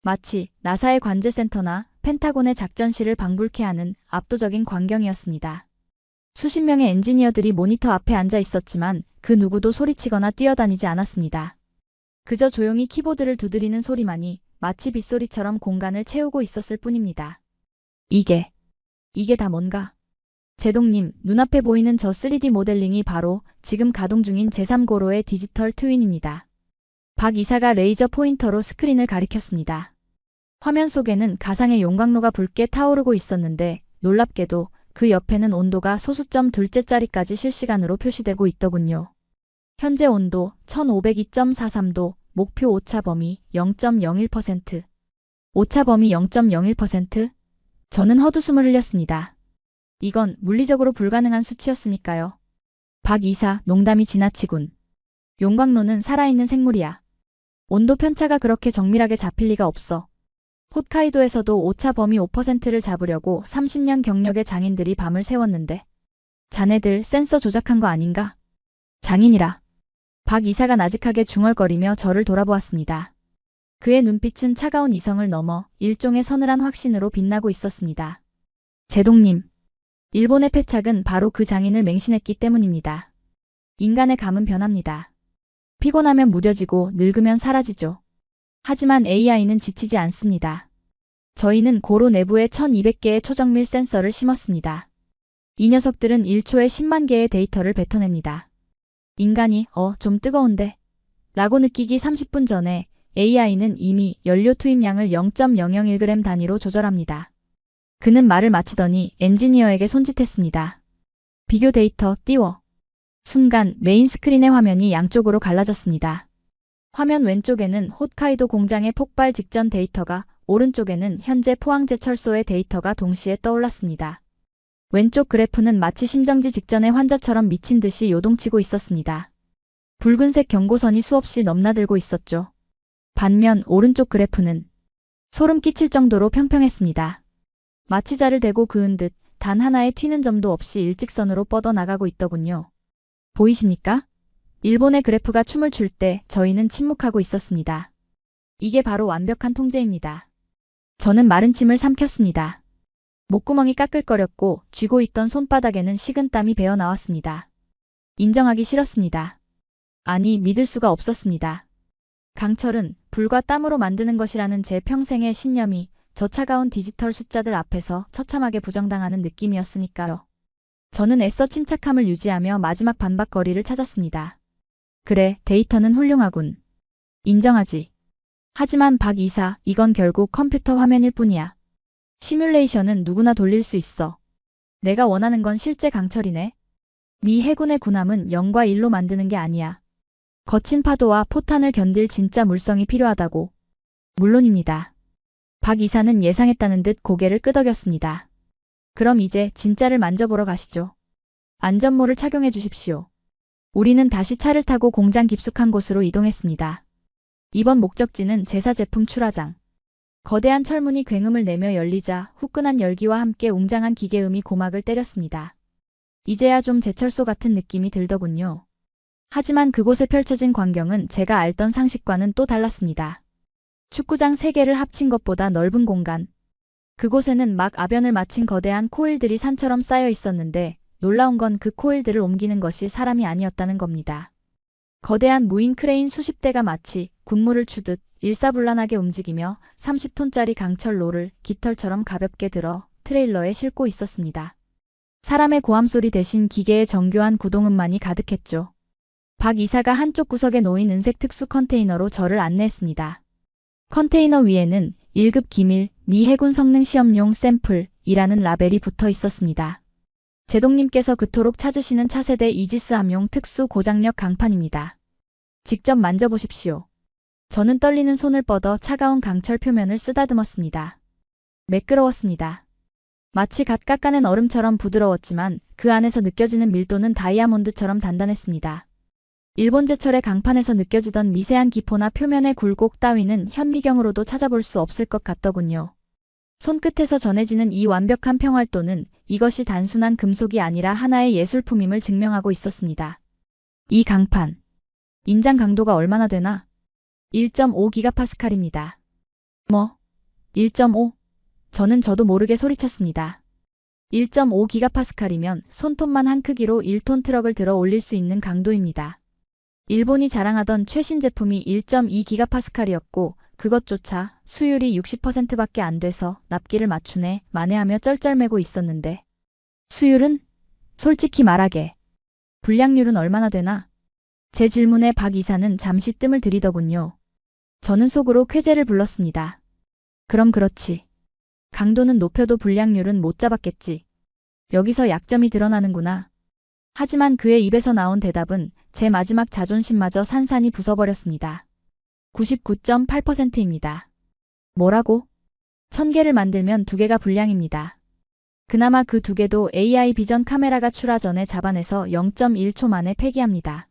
마치 나사의 관제센터나 펜타곤의 작전실을 방불케 하는 압도적인 광경이었습니다. 수십 명의 엔지니어들이 모니터 앞에 앉아 있었지만 그 누구도 소리치거나 뛰어다니지 않았습니다. 그저 조용히 키보드를 두드리는 소리만이 마치 빗소리처럼 공간을 채우고 있었을 뿐입니다. 이게 다 뭔가? 제동님, 눈앞에 보이는 저 3D 모델링이 바로 지금 가동 중인 제3고로의 디지털 트윈입니다. 박 이사가 레이저 포인터로 스크린을 가리켰습니다. 화면 속에는 가상의 용광로가 붉게 타오르고 있었는데 놀랍게도 그 옆에는 온도가 소수점 둘째짜리까지 실시간으로 표시되고 있더군요. 현재 온도 1502.43도, 목표 오차 범위 0.01%. 오차 범위 0.01%? 저는 헛웃음을 흘렸습니다. 이건 물리적으로 불가능한 수치였으니까요. 박 이사, 농담이 지나치군. 용광로는 살아있는 생물이야. 온도 편차가 그렇게 정밀하게 잡힐 리가 없어. 홋카이도에서도 오차 범위 5%를 잡으려고 30년 경력의 장인들이 밤을 새웠는데. 자네들 센서 조작한 거 아닌가? 장인이라. 박 이사가 나직하게 중얼거리며 저를 돌아보았습니다. 그의 눈빛은 차가운 이성을 넘어 일종의 서늘한 확신으로 빛나고 있었습니다. 제동님. 일본의 패착은 바로 그 장인을 맹신했기 때문입니다. 인간의 감은 변합니다. 피곤하면 무뎌지고 늙으면 사라지죠. 하지만 AI는 지치지 않습니다. 저희는 고로 내부에 1200개의 초정밀 센서를 심었습니다. 이 녀석들은 1초에 10만 개의 데이터를 뱉어냅니다. 인간이 좀 뜨거운데? 라고 느끼기 30분 전에 AI는 이미 연료 투입량을 0.001g 단위로 조절합니다. 그는 말을 마치더니 엔지니어에게 손짓했습니다. 비교 데이터 띄워. 순간 메인 스크린의 화면이 양쪽으로 갈라졌습니다. 화면 왼쪽에는 홋카이도 공장의 폭발 직전 데이터가, 오른쪽에는 현재 포항제철소의 데이터가 동시에 떠올랐습니다. 왼쪽 그래프는 마치 심정지 직전의 환자처럼 미친 듯이 요동치고 있었습니다. 붉은색 경고선이 수없이 넘나들고 있었죠. 반면 오른쪽 그래프는 소름 끼칠 정도로 평평했습니다. 마치 자를 대고 그은 듯 단 하나의 튀는 점도 없이 일직선으로 뻗어나가고 있더군요. 보이십니까? 일본의 그래프가 춤을 출 때 저희는 침묵하고 있었습니다. 이게 바로 완벽한 통제입니다. 저는 마른 침을 삼켰습니다. 목구멍이 까끌거렸고 쥐고 있던 손바닥에는 식은땀이 배어 나왔습니다. 인정하기 싫었습니다. 아니, 믿을 수가 없었습니다. 강철은 불과 땀으로 만드는 것이라는 제 평생의 신념이 저 차가운 디지털 숫자들 앞에서 처참하게 부정당하는 느낌이었으니까요. 저는 애써 침착함을 유지하며 마지막 반박거리를 찾았습니다. 그래, 데이터는 훌륭하군. 인정하지. 하지만 박 이사, 이건 결국 컴퓨터 화면일 뿐이야. 시뮬레이션은 누구나 돌릴 수 있어. 내가 원하는 건 실제 강철이네. 미 해군의 군함은 0과 1로 만드는 게 아니야. 거친 파도와 포탄을 견딜 진짜 물성이 필요하다고. 물론입니다. 박 이사는 예상했다는 듯 고개를 끄덕였습니다. 그럼 이제 진짜를 만져보러 가시죠. 안전모를 착용해 주십시오. 우리는 다시 차를 타고 공장 깊숙한 곳으로 이동했습니다. 이번 목적지는 제사 제품 출하장. 거대한 철문이 굉음을 내며 열리자 후끈한 열기와 함께 웅장한 기계음이 고막을 때렸습니다. 이제야 좀 제철소 같은 느낌이 들더군요. 하지만 그곳에 펼쳐진 광경은 제가 알던 상식과는 또 달랐습니다. 축구장 3개를 합친 것보다 넓은 공간. 그곳에는 막 아변을 마친 거대한 코일들이 산처럼 쌓여 있었는데 놀라운 건 그 코일들을 옮기는 것이 사람이 아니었다는 겁니다. 거대한 무인 크레인 수십 대가 마치 군무를 추듯 일사불란하게 움직이며 30톤짜리 강철 롤을 깃털처럼 가볍게 들어 트레일러에 싣고 있었습니다. 사람의 고함소리 대신 기계의 정교한 구동음만이 가득했죠. 박 이사가 한쪽 구석에 놓인 은색 특수 컨테이너로 저를 안내했습니다. 컨테이너 위에는 1급 기밀 미 해군 성능 시험용 샘플이라는 라벨이 붙어 있었습니다. 제동님께서 그토록 찾으시는 차세대 이지스함용 특수 고장력 강판입니다. 직접 만져보십시오. 저는 떨리는 손을 뻗어 차가운 강철 표면을 쓰다듬었습니다. 매끄러웠습니다. 마치 갓 깎아낸 얼음처럼 부드러웠지만 그 안에서 느껴지는 밀도는 다이아몬드처럼 단단했습니다. 일본 제철의 강판에서 느껴지던 미세한 기포나 표면의 굴곡 따위는 현미경으로도 찾아볼 수 없을 것 같더군요. 손끝에서 전해지는 이 완벽한 평활도는 이것이 단순한 금속이 아니라 하나의 예술품임을 증명하고 있었습니다. 이 강판, 인장 강도가 얼마나 되나? 1.5기가파스칼입니다. 뭐? 1.5? 저도 모르게 소리쳤습니다. 1.5기가파스칼이면 손톱만 한 크기로 1톤 트럭을 들어 올릴 수 있는 강도입니다. 일본이 자랑하던 최신 제품이 1.2기가파스칼이었고 그것조차 수율이 60%밖에 안 돼서 납기를 맞추네 만회하며 쩔쩔매고 있었는데 수율은? 솔직히 말하게 불량률은 얼마나 되나? 제 질문에 박 이사는 잠시 뜸을 들이더군요. 저는 속으로 쾌재를 불렀습니다. 그럼 그렇지. 강도는 높여도 불량률은 못 잡았겠지. 여기서 약점이 드러나는구나. 하지만 그의 입에서 나온 대답은 제 마지막 자존심마저 산산이 부숴버렸습니다. 99.8%입니다. 뭐라고? 1000개를 만들면 2개가 불량입니다. 그나마 그 2개도 AI 비전 카메라가 출하 전에 잡아내서 0.1초 만에 폐기합니다.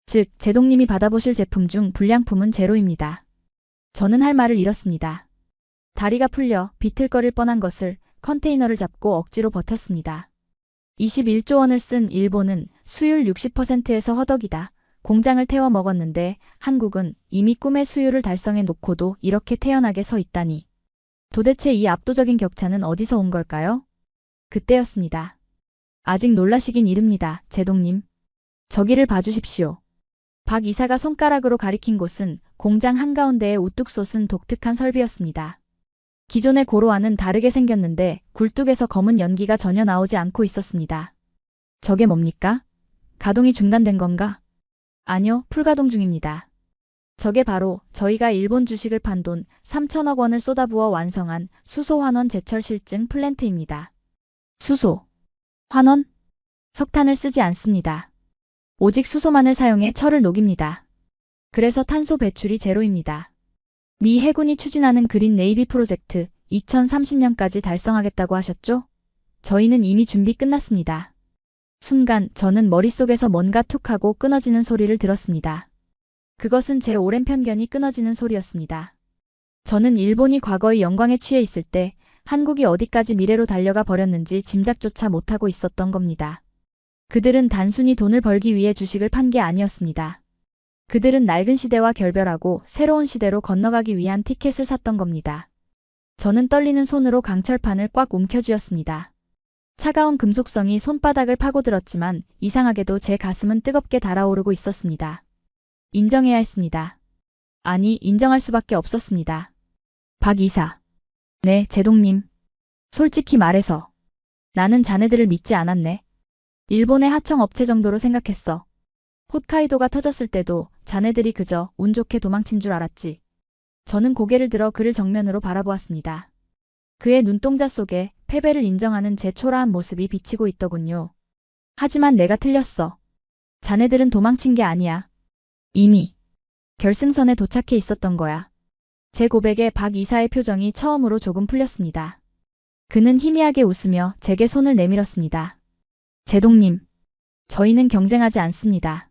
즉, 제동님이 받아보실 제품 중 불량품은 제로입니다. 저는 할 말을 잃었습니다. 다리가 풀려 비틀거릴 뻔한 것을 컨테이너를 잡고 억지로 버텼습니다. 21조 원을 쓴 일본은 수율 60%에서 허덕이다. 공장을 태워 먹었는데 한국은 이미 꿈의 수율을 달성해 놓고도 이렇게 태연하게 서 있다니. 도대체 이 압도적인 격차는 어디서 온 걸까요? 그때였습니다. 아직 놀라시긴 이릅니다, 제동님. 저기를 봐주십시오. 박 이사가 손가락으로 가리킨 곳은 공장 한가운데에 우뚝 솟은 독특한 설비였습니다. 기존의 고로와는 다르게 생겼는데 굴뚝에서 검은 연기가 전혀 나오지 않고 있었습니다. 저게 뭡니까? 가동이 중단된 건가? 아니요, 풀가동 중입니다. 저게 바로 저희가 일본 주식을 판 돈 3천억 원을 쏟아부어 완성한 수소 환원 제철 실증 플랜트입니다. 수소, 환원? 석탄을 쓰지 않습니다. 오직 수소만을 사용해 철을 녹입니다. 그래서 탄소 배출이 제로입니다. 미 해군이 추진하는 그린 네이비 프로젝트 2030년까지 달성하겠다고 하셨죠? 저희는 이미 준비 끝났습니다. 순간 저는 머릿속에서 뭔가 툭 하고 끊어지는 소리를 들었습니다. 그것은 제 오랜 편견이 끊어지는 소리였습니다. 저는 일본이 과거의 영광에 취해 있을 때 한국이 어디까지 미래로 달려가 버렸는지 짐작조차 못하고 있었던 겁니다. 그들은 단순히 돈을 벌기 위해 주식을 판 게 아니었습니다. 그들은 낡은 시대와 결별하고 새로운 시대로 건너가기 위한 티켓을 샀던 겁니다. 저는 떨리는 손으로 강철판을 꽉 움켜쥐었습니다. 차가운 금속성이 손바닥을 파고들었지만 이상하게도 제 가슴은 뜨겁게 달아오르고 있었습니다. 인정해야 했습니다. 아니, 인정할 수밖에 없었습니다. 박 이사. 네, 제동님. 솔직히 말해서 나는 자네들을 믿지 않았네. 일본의 하청업체 정도로 생각했어. 홋카이도가 터졌을 때도 자네들이 그저 운 좋게 도망친 줄 알았지. 저는 고개를 들어 그를 정면으로 바라보았습니다. 그의 눈동자 속에 패배를 인정하는 제 초라한 모습이 비치고 있더군요. 하지만 내가 틀렸어. 자네들은 도망친 게 아니야. 이미 결승선에 도착해 있었던 거야. 제 고백에 박 이사의 표정이 처음으로 조금 풀렸습니다. 그는 희미하게 웃으며 제게 손을 내밀었습니다. 제동님, 저희는 경쟁하지 않습니다.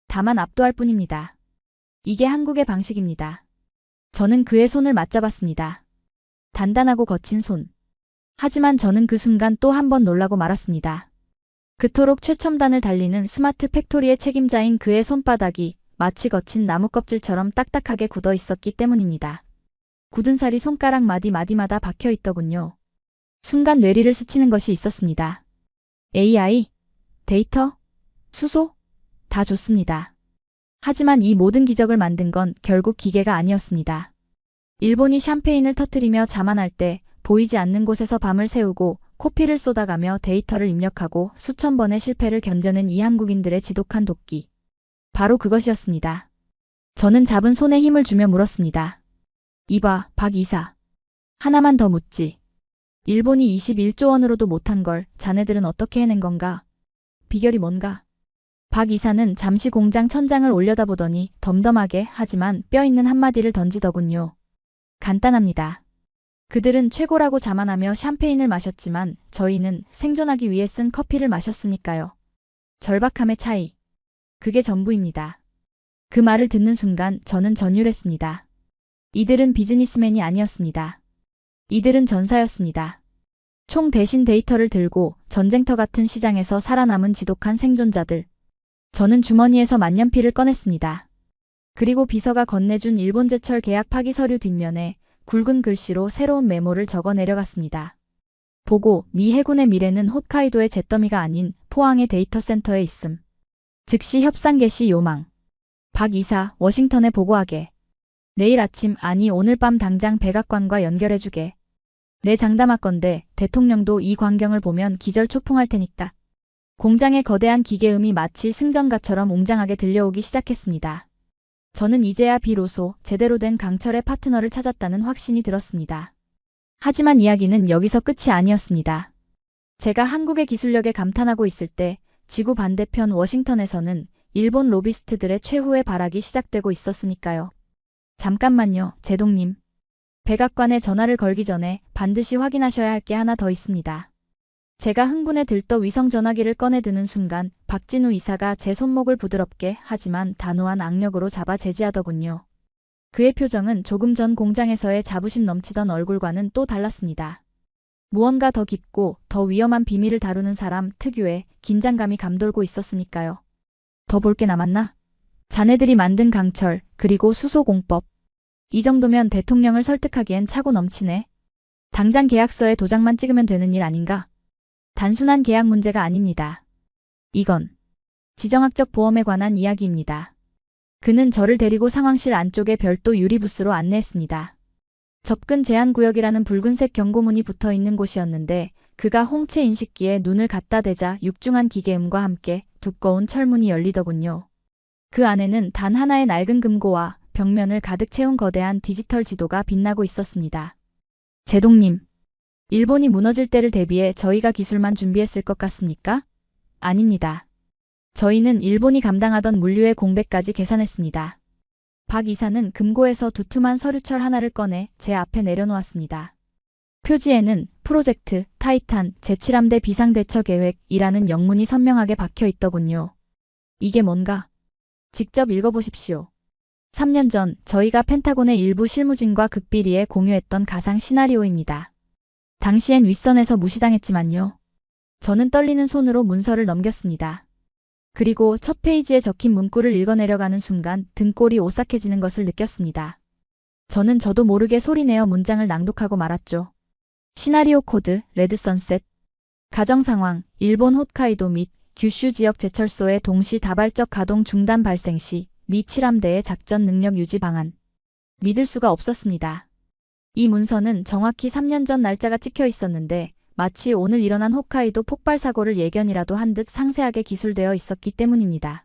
다만 압도할 뿐입니다. 이게 한국의 방식입니다. 저는 그의 손을 맞잡았습니다. 단단하고 거친 손. 하지만 저는 그 순간 또 한 번 놀라고 말았습니다. 그토록 최첨단을 달리는 스마트 팩토리의 책임자인 그의 손바닥이 마치 거친 나무 껍질처럼 딱딱하게 굳어 있었기 때문입니다. 굳은 살이 손가락 마디마디마다 박혀 있더군요. 순간 뇌리를 스치는 것이 있었습니다. AI? 데이터? 수소? 다 좋습니다. 하지만 이 모든 기적을 만든 건 결국 기계가 아니었습니다. 일본이 샴페인을 터뜨리며 자만할 때 보이지 않는 곳에서 밤을 새우고 코피를 쏟아가며 데이터를 입력하고 수천 번의 실패를 견뎌낸 이 한국인들의 지독한 도끼. 바로 그것이었습니다. 저는 잡은 손에 힘을 주며 물었습니다. 이봐, 박 이사. 하나만 더 묻지. 일본이 21조 원으로도 못한 걸 자네들은 어떻게 해낸 건가? 비결이 뭔가? 박 이사는 잠시 공장 천장을 올려다보더니 덤덤하게 하지만 뼈있는 한마디를 던지더군요. 간단합니다. 그들은 최고라고 자만하며 샴페인을 마셨지만 저희는 생존하기 위해 쓴 커피를 마셨으니까요. 절박함의 차이. 그게 전부입니다. 그 말을 듣는 순간 저는 전율했습니다. 이들은 비즈니스맨이 아니었습니다. 이들은 전사였습니다. 총 대신 데이터를 들고 전쟁터 같은 시장에서 살아남은 지독한 생존자들. 저는 주머니에서 만년필을 꺼냈습니다. 그리고 비서가 건네준 일본제철 계약 파기 서류 뒷면에 굵은 글씨로 새로운 메모를 적어 내려갔습니다. 보고, 미 해군의 미래는 홋카이도의 잿더미가 아닌 포항의 데이터 센터에 있음. 즉시 협상 개시 요망. 박 이사, 워싱턴에 보고하게. 내일 아침, 아니 오늘 밤 당장 백악관과 연결해주게. 내 장담하건대 대통령도 이 광경을 보면 기절초풍할 테니까. 공장의 거대한 기계음이 마치 승전가처럼 웅장하게 들려오기 시작했습니다. 저는 이제야 비로소 제대로 된 강철의 파트너를 찾았다는 확신이 들었습니다. 하지만 이야기는 여기서 끝이 아니었습니다. 제가 한국의 기술력에 감탄하고 있을 때 지구 반대편 워싱턴에서는 일본 로비스트들의 최후의 발악이 시작되고 있었으니까요. 잠깐만요, 제동님. 백악관에 전화를 걸기 전에 반드시 확인하셔야 할 게 하나 더 있습니다. 제가 흥분에 들떠 위성전화기를 꺼내드는 순간 박진우 이사가 제 손목을 부드럽게 하지만 단호한 악력으로 잡아 제지하더군요. 그의 표정은 조금 전 공장에서의 자부심 넘치던 얼굴과는 또 달랐습니다. 무언가 더 깊고 더 위험한 비밀을 다루는 사람 특유의 긴장감이 감돌고 있었으니까요. 더 볼 게 남았나? 자네들이 만든 강철, 그리고 수소공법. 이 정도면 대통령을 설득하기엔 차고 넘치네. 당장 계약서에 도장만 찍으면 되는 일 아닌가? 단순한 계약 문제가 아닙니다. 이건 지정학적 보험에 관한 이야기입니다. 그는 저를 데리고 상황실 안쪽의 별도 유리부스로 안내했습니다. 접근 제한 구역이라는 붉은색 경고문이 붙어 있는 곳이었는데 그가 홍채 인식기에 눈을 갖다 대자 육중한 기계음과 함께 두꺼운 철문이 열리더군요. 그 안에는 단 하나의 낡은 금고와 벽면을 가득 채운 거대한 디지털 지도가 빛나고 있었습니다. 제동님. 일본이 무너질 때를 대비해 저희가 기술만 준비했을 것 같습니까? 아닙니다. 저희는 일본이 감당하던 물류의 공백까지 계산했습니다. 박 이사는 금고에서 두툼한 서류철 하나를 꺼내 제 앞에 내려놓았습니다. 표지에는 프로젝트 타이탄 제7함대 비상대처 계획이라는 영문이 선명하게 박혀 있더군요. 이게 뭔가? 직접 읽어보십시오. 3년 전 저희가 펜타곤의 일부 실무진과 극비리에 공유했던 가상 시나리오입니다. 당시엔 윗선에서 무시당했지만요. 저는 떨리는 손으로 문서를 넘겼습니다. 그리고 첫 페이지에 적힌 문구를 읽어내려가는 순간 등골이 오싹해지는 것을 느꼈습니다. 저는 저도 모르게 소리내어 문장을 낭독하고 말았죠. 시나리오 코드, 레드 선셋. 가정상황, 일본 홋카이도 및 규슈 지역 제철소의 동시 다발적 가동 중단 발생 시 미 7함대의 작전 능력 유지 방안. 믿을 수가 없었습니다. 이 문서는 정확히 3년 전 날짜가 찍혀 있었는데 마치 오늘 일어난 홋카이도 폭발 사고를 예견이라도 한 듯 상세하게 기술되어 있었기 때문입니다.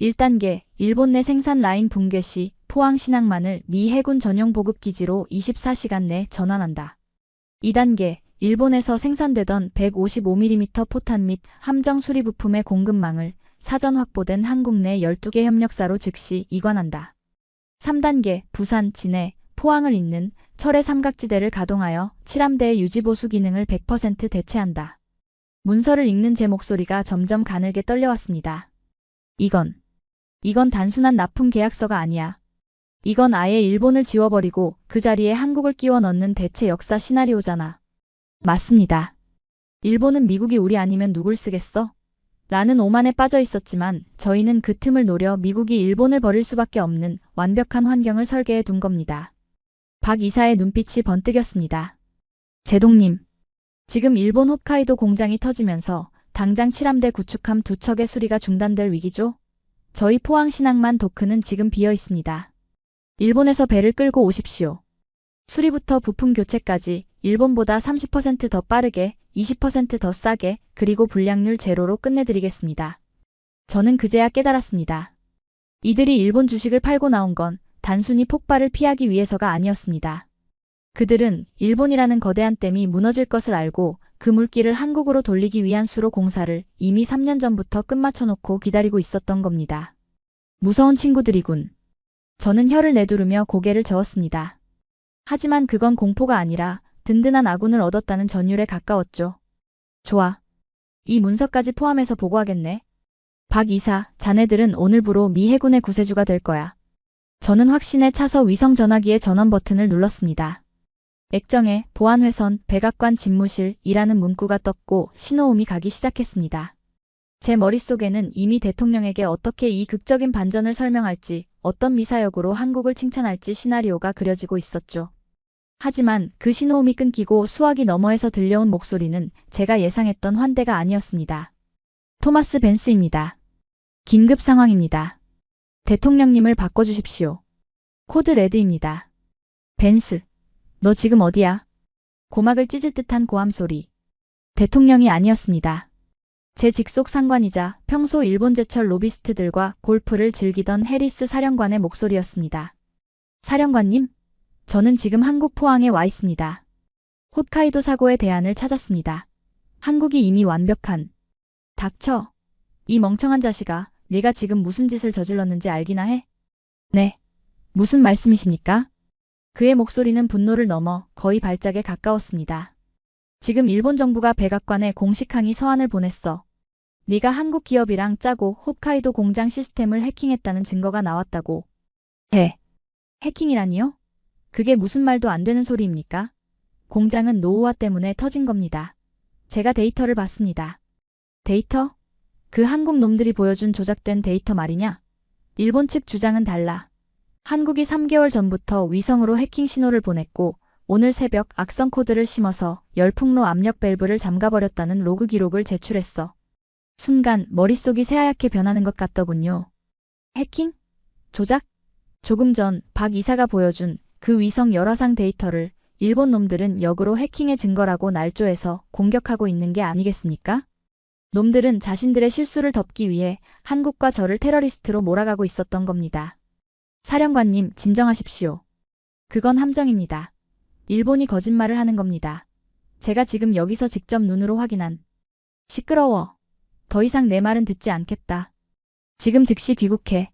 1단계, 일본 내 생산 라인 붕괴 시 포항 신항만을 미 해군 전용 보급기지로 24시간 내 전환한다. 2단계, 일본에서 생산되던 155mm 포탄 및 함정 수리 부품의 공급망을 사전 확보된 한국 내 12개 협력사로 즉시 이관한다. 3단계, 부산, 진해, 포항을 잇는 철의 삼각지대를 가동하여 7함대의 유지보수 기능을 100% 대체한다. 문서를 읽는 제 목소리가 점점 가늘게 떨려왔습니다. 이건 단순한 납품 계약서가 아니야. 이건 아예 일본을 지워버리고 그 자리에 한국을 끼워 넣는 대체 역사 시나리오잖아. 맞습니다. 일본은 미국이 우리 아니면 누굴 쓰겠어? 라는 오만에 빠져 있었지만 저희는 그 틈을 노려 미국이 일본을 버릴 수밖에 없는 완벽한 환경을 설계해 둔 겁니다. 박 이사의 눈빛이 번뜩였습니다. 제동님, 지금 일본 홋카이도 공장이 터지면서 당장 칠함대 구축함 2척의 수리가 중단될 위기죠. 저희 포항 신항만 도크는 지금 비어 있습니다. 일본에서 배를 끌고 오십시오. 수리부터 부품 교체까지 일본보다 30% 더 빠르게, 20% 더 싸게, 그리고 불량률 제로로 끝내드리겠습니다. 저는 그제야 깨달았습니다. 이들이 일본 주식을 팔고 나온 건 단순히 폭발을 피하기 위해서가 아니었습니다. 그들은 일본이라는 거대한 댐이 무너질 것을 알고 그 물길을 한국으로 돌리기 위한 수로 공사를 이미 3년 전부터 끝마쳐놓고 기다리고 있었던 겁니다. 무서운 친구들이군. 저는 혀를 내두르며 고개를 저었습니다. 하지만 그건 공포가 아니라 든든한 아군을 얻었다는 전율에 가까웠죠. 좋아. 이 문서까지 포함해서 보고하겠네. 박 이사, 자네들은 오늘부로 미 해군의 구세주가 될 거야. 저는 확신에 차서 위성 전화기의 전원 버튼을 눌렀습니다. 액정에 보안회선, 백악관 집무실이라는 문구가 떴고 신호음이 가기 시작했습니다. 제 머릿속에는 이미 대통령에게 어떻게 이 극적인 반전을 설명할지, 어떤 미사역으로 한국을 칭찬할지 시나리오가 그려지고 있었죠. 하지만 그 신호음이 끊기고 수화기 너머에서 들려온 목소리는 제가 예상했던 환대가 아니었습니다. 토마스 벤스입니다. 긴급 상황입니다. 대통령님을 바꿔주십시오. 코드 레드입니다. 벤스, 너 지금 어디야? 고막을 찢을 듯한 고함 소리. 대통령이 아니었습니다. 제 직속 상관이자 평소 일본 제철 로비스트들과 골프를 즐기던 해리스 사령관의 목소리였습니다. 사령관님, 저는 지금 한국 포항에 와 있습니다. 홋카이도 사고의 대안을 찾았습니다. 한국이 이미 완벽한. 닥쳐. 이 멍청한 자식아, 네가 지금 무슨 짓을 저질렀는지 알기나 해? 네. 무슨 말씀이십니까? 그의 목소리는 분노를 넘어 거의 발작에 가까웠습니다. 지금 일본 정부가 백악관에 공식 항의 서한을 보냈어. 네가 한국 기업이랑 짜고 홋카이도 공장 시스템을 해킹했다는 증거가 나왔다고. 해킹이라니요? 그게 무슨 말도 안 되는 소리입니까? 공장은 노후화 때문에 터진 겁니다. 제가 데이터를 봤습니다. 데이터? 그 한국 놈들이 보여준 조작된 데이터 말이냐? 일본 측 주장은 달라. 한국이 3개월 전부터 위성으로 해킹 신호를 보냈고 오늘 새벽 악성 코드를 심어서 열풍로 압력 밸브를 잠가버렸다는 로그 기록을 제출했어. 순간 머릿속이 새하얗게 변하는 것 같더군요. 해킹? 조작? 조금 전 박 이사가 보여준 그 위성 열화상 데이터를 일본 놈들은 역으로 해킹의 증거라고 날조해서 공격하고 있는 게 아니겠습니까? 놈들은 자신들의 실수를 덮기 위해 한국과 저를 테러리스트로 몰아가고 있었던 겁니다. 사령관님, 진정하십시오. 그건 함정입니다. 일본이 거짓말을 하는 겁니다. 제가 지금 여기서 직접 눈으로 확인한. 시끄러워. 더 이상 내 말은 듣지 않겠다. 지금 즉시 귀국해.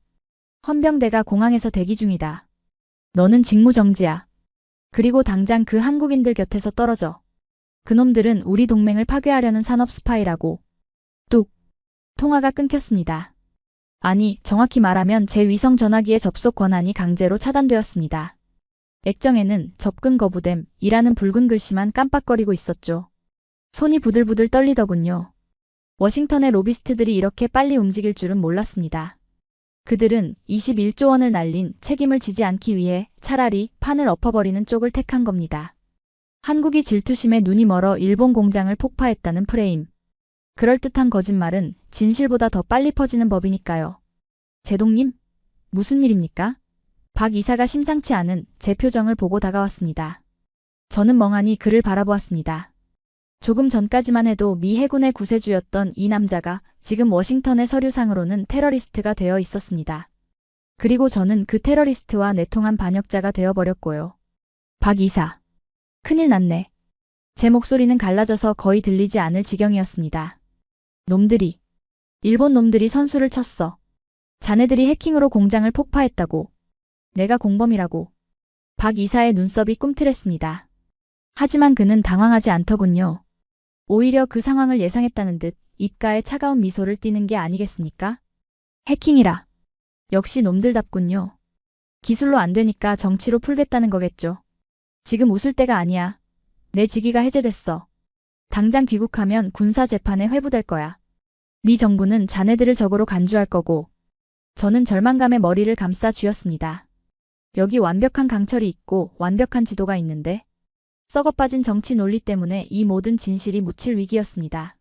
헌병대가 공항에서 대기 중이다. 너는 직무정지야. 그리고 당장 그 한국인들 곁에서 떨어져. 그놈들은 우리 동맹을 파괴하려는 산업 스파이라고. 뚝. 통화가 끊겼습니다. 아니, 정확히 말하면 제 위성 전화기의 접속 권한이 강제로 차단되었습니다. 액정에는 접근 거부됨이라는 붉은 글씨만 깜빡거리고 있었죠. 손이 부들부들 떨리더군요. 워싱턴의 로비스트들이 이렇게 빨리 움직일 줄은 몰랐습니다. 그들은 21조 원을 날린 책임을 지지 않기 위해 차라리 판을 엎어버리는 쪽을 택한 겁니다. 한국이 질투심에 눈이 멀어 일본 공장을 폭파했다는 프레임. 그럴듯한 거짓말은 진실보다 더 빨리 퍼지는 법이니까요. 제동님, 무슨 일입니까? 박 이사가 심상치 않은 제 표정을 보고 다가왔습니다. 저는 멍하니 그를 바라보았습니다. 조금 전까지만 해도 미 해군의 구세주였던 이 남자가 지금 워싱턴의 서류상으로는 테러리스트가 되어 있었습니다. 그리고 저는 그 테러리스트와 내통한 반역자가 되어버렸고요. 박 이사. 큰일 났네. 제 목소리는 갈라져서 거의 들리지 않을 지경이었습니다. 놈들이. 일본 놈들이 선수를 쳤어. 자네들이 해킹으로 공장을 폭파했다고. 내가 공범이라고. 박 이사의 눈썹이 꿈틀했습니다. 하지만 그는 당황하지 않더군요. 오히려 그 상황을 예상했다는 듯 입가에 차가운 미소를 띠는 게 아니겠습니까? 해킹이라. 역시 놈들답군요. 기술로 안 되니까 정치로 풀겠다는 거겠죠. 지금 웃을 때가 아니야. 내 직위가 해제됐어. 당장 귀국하면 군사 재판에 회부될 거야. 미 정부는 자네들을 적으로 간주할 거고. 저는 절망감에 머리를 감싸 쥐었습니다. 여기 완벽한 강철이 있고 완벽한 지도가 있는데 썩어빠진 정치 논리 때문에 이 모든 진실이 묻힐 위기였습니다.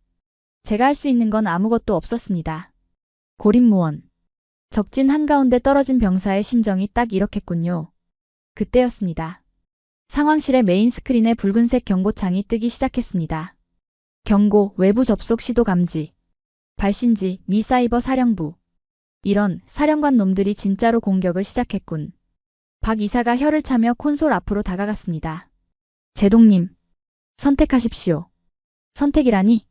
제가 할 수 있는 건 아무것도 없었습니다. 고립무원. 적진 한가운데 떨어진 병사의 심정이 딱 이렇겠군요. 그때였습니다. 상황실의 메인 스크린에 붉은색 경고창이 뜨기 시작했습니다. 경고, 외부 접속 시도 감지. 발신지, 미 사이버 사령부. 이런 사령관 놈들이 진짜로 공격을 시작했군. 박 이사가 혀를 차며 콘솔 앞으로 다가갔습니다. 제동님, 선택하십시오. 선택이라니?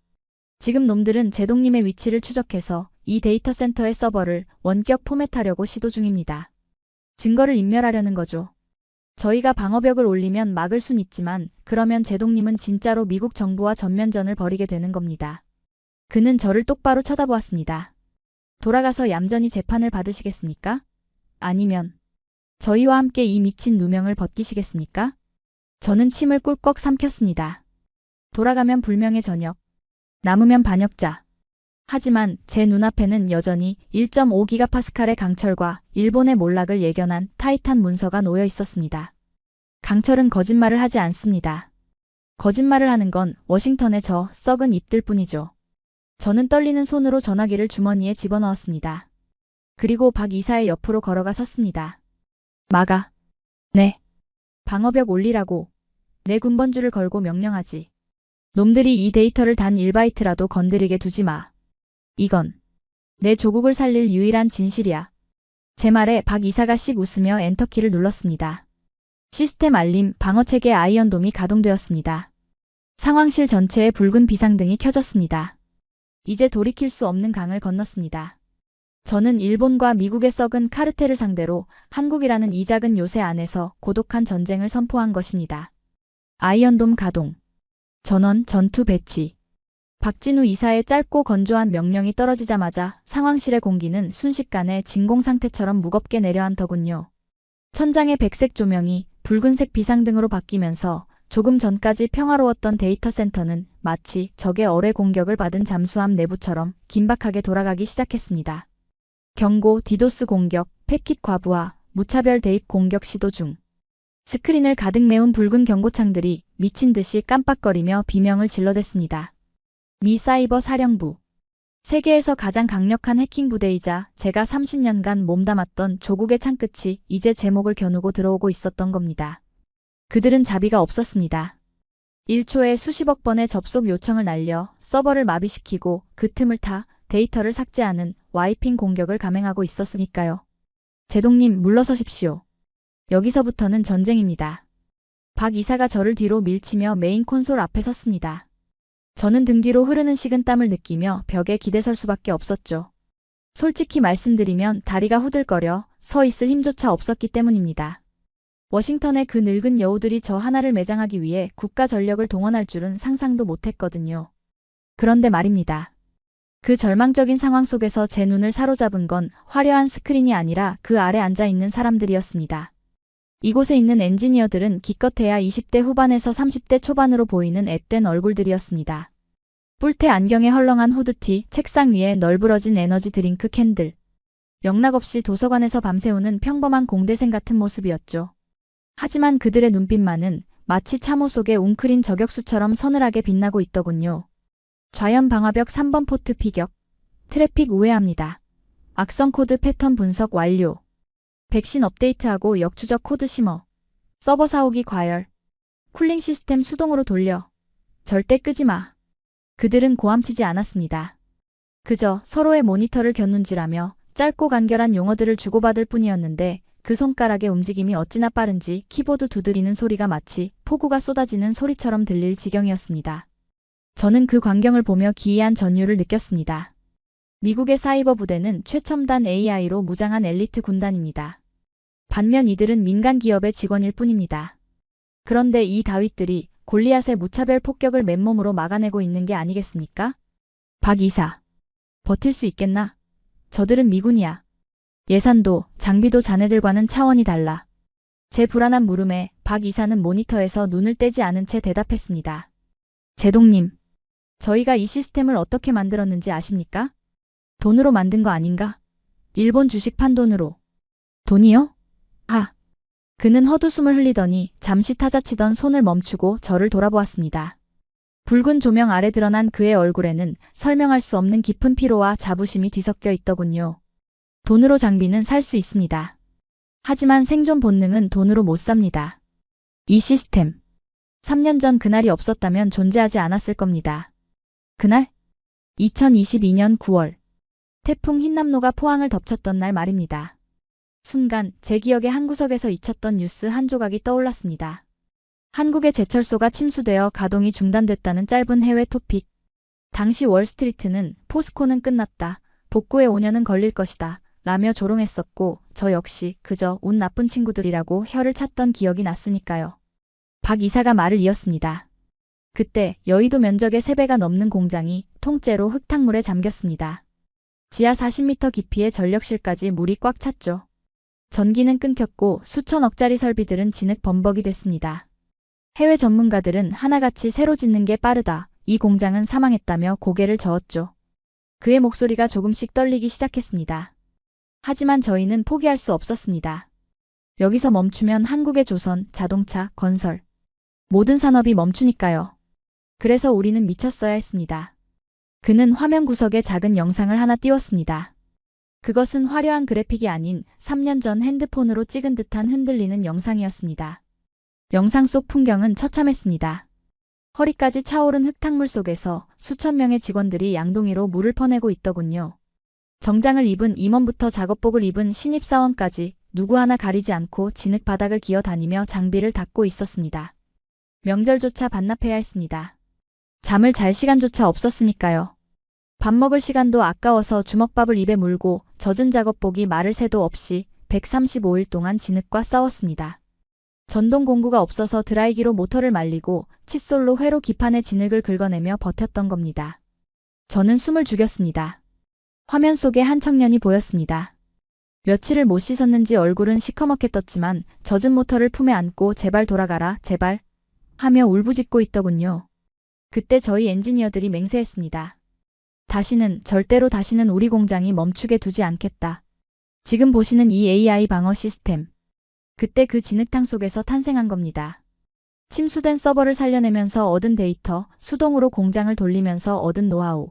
지금 놈들은 제동님의 위치를 추적해서 이 데이터 센터의 서버를 원격 포맷하려고 시도 중입니다. 증거를 인멸하려는 거죠. 저희가 방어벽을 올리면 막을 순 있지만 그러면 제동님은 진짜로 미국 정부와 전면전을 벌이게 되는 겁니다. 그는 저를 똑바로 쳐다보았습니다. 돌아가서 얌전히 재판을 받으시겠습니까? 아니면 저희와 함께 이 미친 누명을 벗기시겠습니까? 저는 침을 꿀꺽 삼켰습니다. 돌아가면 불명예 전역, 남으면 반역자. 하지만 제 눈앞에는 여전히 1.5기가파스칼의 강철과 일본의 몰락을 예견한 타이탄 문서가 놓여 있었습니다. 강철은 거짓말을 하지 않습니다. 거짓말을 하는 건 워싱턴의 저 썩은 입들 뿐이죠. 저는 떨리는 손으로 전화기를 주머니에 집어넣었습니다. 그리고 박 이사의 옆으로 걸어가 섰습니다. 막아. 네. 방어벽 올리라고. 내 군번줄을 걸고 명령하지. 놈들이 이 데이터를 단 1바이트라도 건드리게 두지 마. 이건 내 조국을 살릴 유일한 진실이야. 제 말에 박 이사가 씩 웃으며 엔터키를 눌렀습니다. 시스템 알림 방어체계 아이언돔이 가동되었습니다. 상황실 전체에 붉은 비상등이 켜졌습니다. 이제 돌이킬 수 없는 강을 건넜습니다. 저는 일본과 미국의 썩은 카르텔을 상대로 한국이라는 이 작은 요새 안에서 고독한 전쟁을 선포한 것입니다. 아이언돔 가동. 전원 전투 배치. 박진우 이사의 짧고 건조한 명령이 떨어지자마자 상황실의 공기는 순식간에 진공 상태처럼 무겁게 내려앉더군요. 천장의 백색 조명이 붉은색 비상등으로 바뀌면서 조금 전까지 평화로웠던 데이터 센터는 마치 적의 어뢰 공격을 받은 잠수함 내부처럼 긴박하게 돌아가기 시작했습니다. 경고, 디도스 공격, 패킷 과부하, 무차별 대입 공격 시도 중. 스크린을 가득 메운 붉은 경고창들이 미친 듯이 깜빡거리며 비명을 질러댔습니다. 미 사이버 사령부. 세계에서 가장 강력한 해킹 부대이자 제가 30년간 몸담았던 조국의 창끝이 이제 제목을 겨누고 들어오고 있었던 겁니다. 그들은 자비가 없었습니다. 1초에 수십억 번의 접속 요청을 날려 서버를 마비시키고 그 틈을 타 데이터를 삭제하는 와이핑 공격을 감행하고 있었으니까요. 제동님, 물러서십시오. 여기서부터는 전쟁입니다. 박 이사가 저를 뒤로 밀치며 메인 콘솔 앞에 섰습니다. 저는 등 뒤로 흐르는 식은땀을 느끼며 벽에 기대설 수밖에 없었죠. 솔직히 말씀드리면 다리가 후들거려 서 있을 힘조차 없었기 때문입니다. 워싱턴의 그 늙은 여우들이 저 하나를 매장하기 위해 국가 전력을 동원할 줄은 상상도 못했거든요. 그런데 말입니다. 그 절망적인 상황 속에서 제 눈을 사로잡은 건 화려한 스크린이 아니라 그 아래 앉아있는 사람들이었습니다. 이곳에 있는 엔지니어들은 기껏해야 20대 후반에서 30대 초반으로 보이는 앳된 얼굴들이었습니다. 뿔테 안경에 헐렁한 후드티, 책상 위에 널브러진 에너지 드링크 캔들. 영락없이 도서관에서 밤새우는 평범한 공대생 같은 모습이었죠. 하지만 그들의 눈빛만은 마치 참호 속의 웅크린 저격수처럼 서늘하게 빛나고 있더군요. 좌연 방화벽 3번 포트 피격. 트래픽 우회합니다. 악성 코드 패턴 분석 완료. 백신 업데이트하고 역추적 코드 심어. 서버 사오기 과열. 쿨링 시스템 수동으로 돌려. 절대 끄지 마. 그들은 고함치지 않았습니다. 그저 서로의 모니터를 곁눈질하며 짧고 간결한 용어들을 주고받을 뿐이었는데 그 손가락의 움직임이 어찌나 빠른지 키보드 두드리는 소리가 마치 폭우가 쏟아지는 소리처럼 들릴 지경이었습니다. 저는 그 광경을 보며 기이한 전율을 느꼈습니다. 미국의 사이버 부대는 최첨단 AI로 무장한 엘리트 군단입니다. 반면 이들은 민간 기업의 직원일 뿐입니다. 그런데 이 다윗들이 골리앗의 무차별 폭격을 맨몸으로 막아내고 있는 게 아니겠습니까? 박 이사. 버틸 수 있겠나? 저들은 미군이야. 예산도 장비도 자네들과는 차원이 달라. 제 불안한 물음에 박 이사는 모니터에서 눈을 떼지 않은 채 대답했습니다. 제동님, 저희가 이 시스템을 어떻게 만들었는지 아십니까? 돈으로 만든 거 아닌가? 일본 주식 판 돈으로. 돈이요? 아. 그는 헛웃음을 흘리더니 잠시 타자치던 손을 멈추고 저를 돌아보았습니다. 붉은 조명 아래 드러난 그의 얼굴에는 설명할 수 없는 깊은 피로와 자부심이 뒤섞여 있더군요. 돈으로 장비는 살 수 있습니다. 하지만 생존 본능은 돈으로 못 삽니다. 이 시스템. 3년 전 그날이 없었다면 존재하지 않았을 겁니다. 그날? 2022년 9월. 태풍 흰남노가 포항을 덮쳤던 날 말입니다. 순간 제 기억의 한 구석에서 잊혔던 뉴스 한 조각이 떠올랐습니다. 한국의 제철소가 침수되어 가동이 중단됐다는 짧은 해외 토픽. 당시 월스트리트는 포스코는 끝났다. 복구에 5년은 걸릴 것이다. 라며 조롱했었고 저 역시 그저 운 나쁜 친구들이라고 혀를 찼던 기억이 났으니까요. 박 이사가 말을 이었습니다. 그때 여의도 면적의 3배가 넘는 공장이 통째로 흙탕물에 잠겼습니다. 지하 40m 깊이의 전력실까지 물이 꽉 찼죠. 전기는 끊겼고 수천억짜리 설비들은 진흙 범벅이 됐습니다. 해외 전문가들은 하나같이 새로 짓는 게 빠르다. 이 공장은 사망했다며 고개를 저었죠. 그의 목소리가 조금씩 떨리기 시작했습니다. 하지만 저희는 포기할 수 없었습니다. 여기서 멈추면 한국의 조선, 자동차, 건설, 모든 산업이 멈추니까요. 그래서 우리는 미쳤어야 했습니다. 그는 화면 구석에 작은 영상을 하나 띄웠습니다. 그것은 화려한 그래픽이 아닌 3년 전 핸드폰으로 찍은 듯한 흔들리는 영상이었습니다. 영상 속 풍경은 처참했습니다. 허리까지 차오른 흙탕물 속에서 수천 명의 직원들이 양동이로 물을 퍼내고 있더군요. 정장을 입은 임원부터 작업복을 입은 신입사원까지 누구 하나 가리지 않고 진흙 바닥을 기어다니며 장비를 닦고 있었습니다. 명절조차 반납해야 했습니다. 잠을 잘 시간조차 없었으니까요. 밥 먹을 시간도 아까워서 주먹밥을 입에 물고 젖은 작업복이 마를 새도 없이 135일 동안 진흙과 싸웠습니다. 전동 공구가 없어서 드라이기로 모터를 말리고 칫솔로 회로 기판의 진흙을 긁어내며 버텼던 겁니다. 저는 숨을 죽였습니다. 화면 속에 한 청년이 보였습니다. 며칠을 못 씻었는지 얼굴은 시커멓게 떴지만 젖은 모터를 품에 안고 제발 돌아가라, 제발 하며 울부짖고 있더군요. 그때 저희 엔지니어들이 맹세했습니다. 절대로 다시는 우리 공장이 멈추게 두지 않겠다. 지금 보시는 이 AI 방어 시스템. 그때 그 진흙탕 속에서 탄생한 겁니다. 침수된 서버를 살려내면서 얻은 데이터, 수동으로 공장을 돌리면서 얻은 노하우.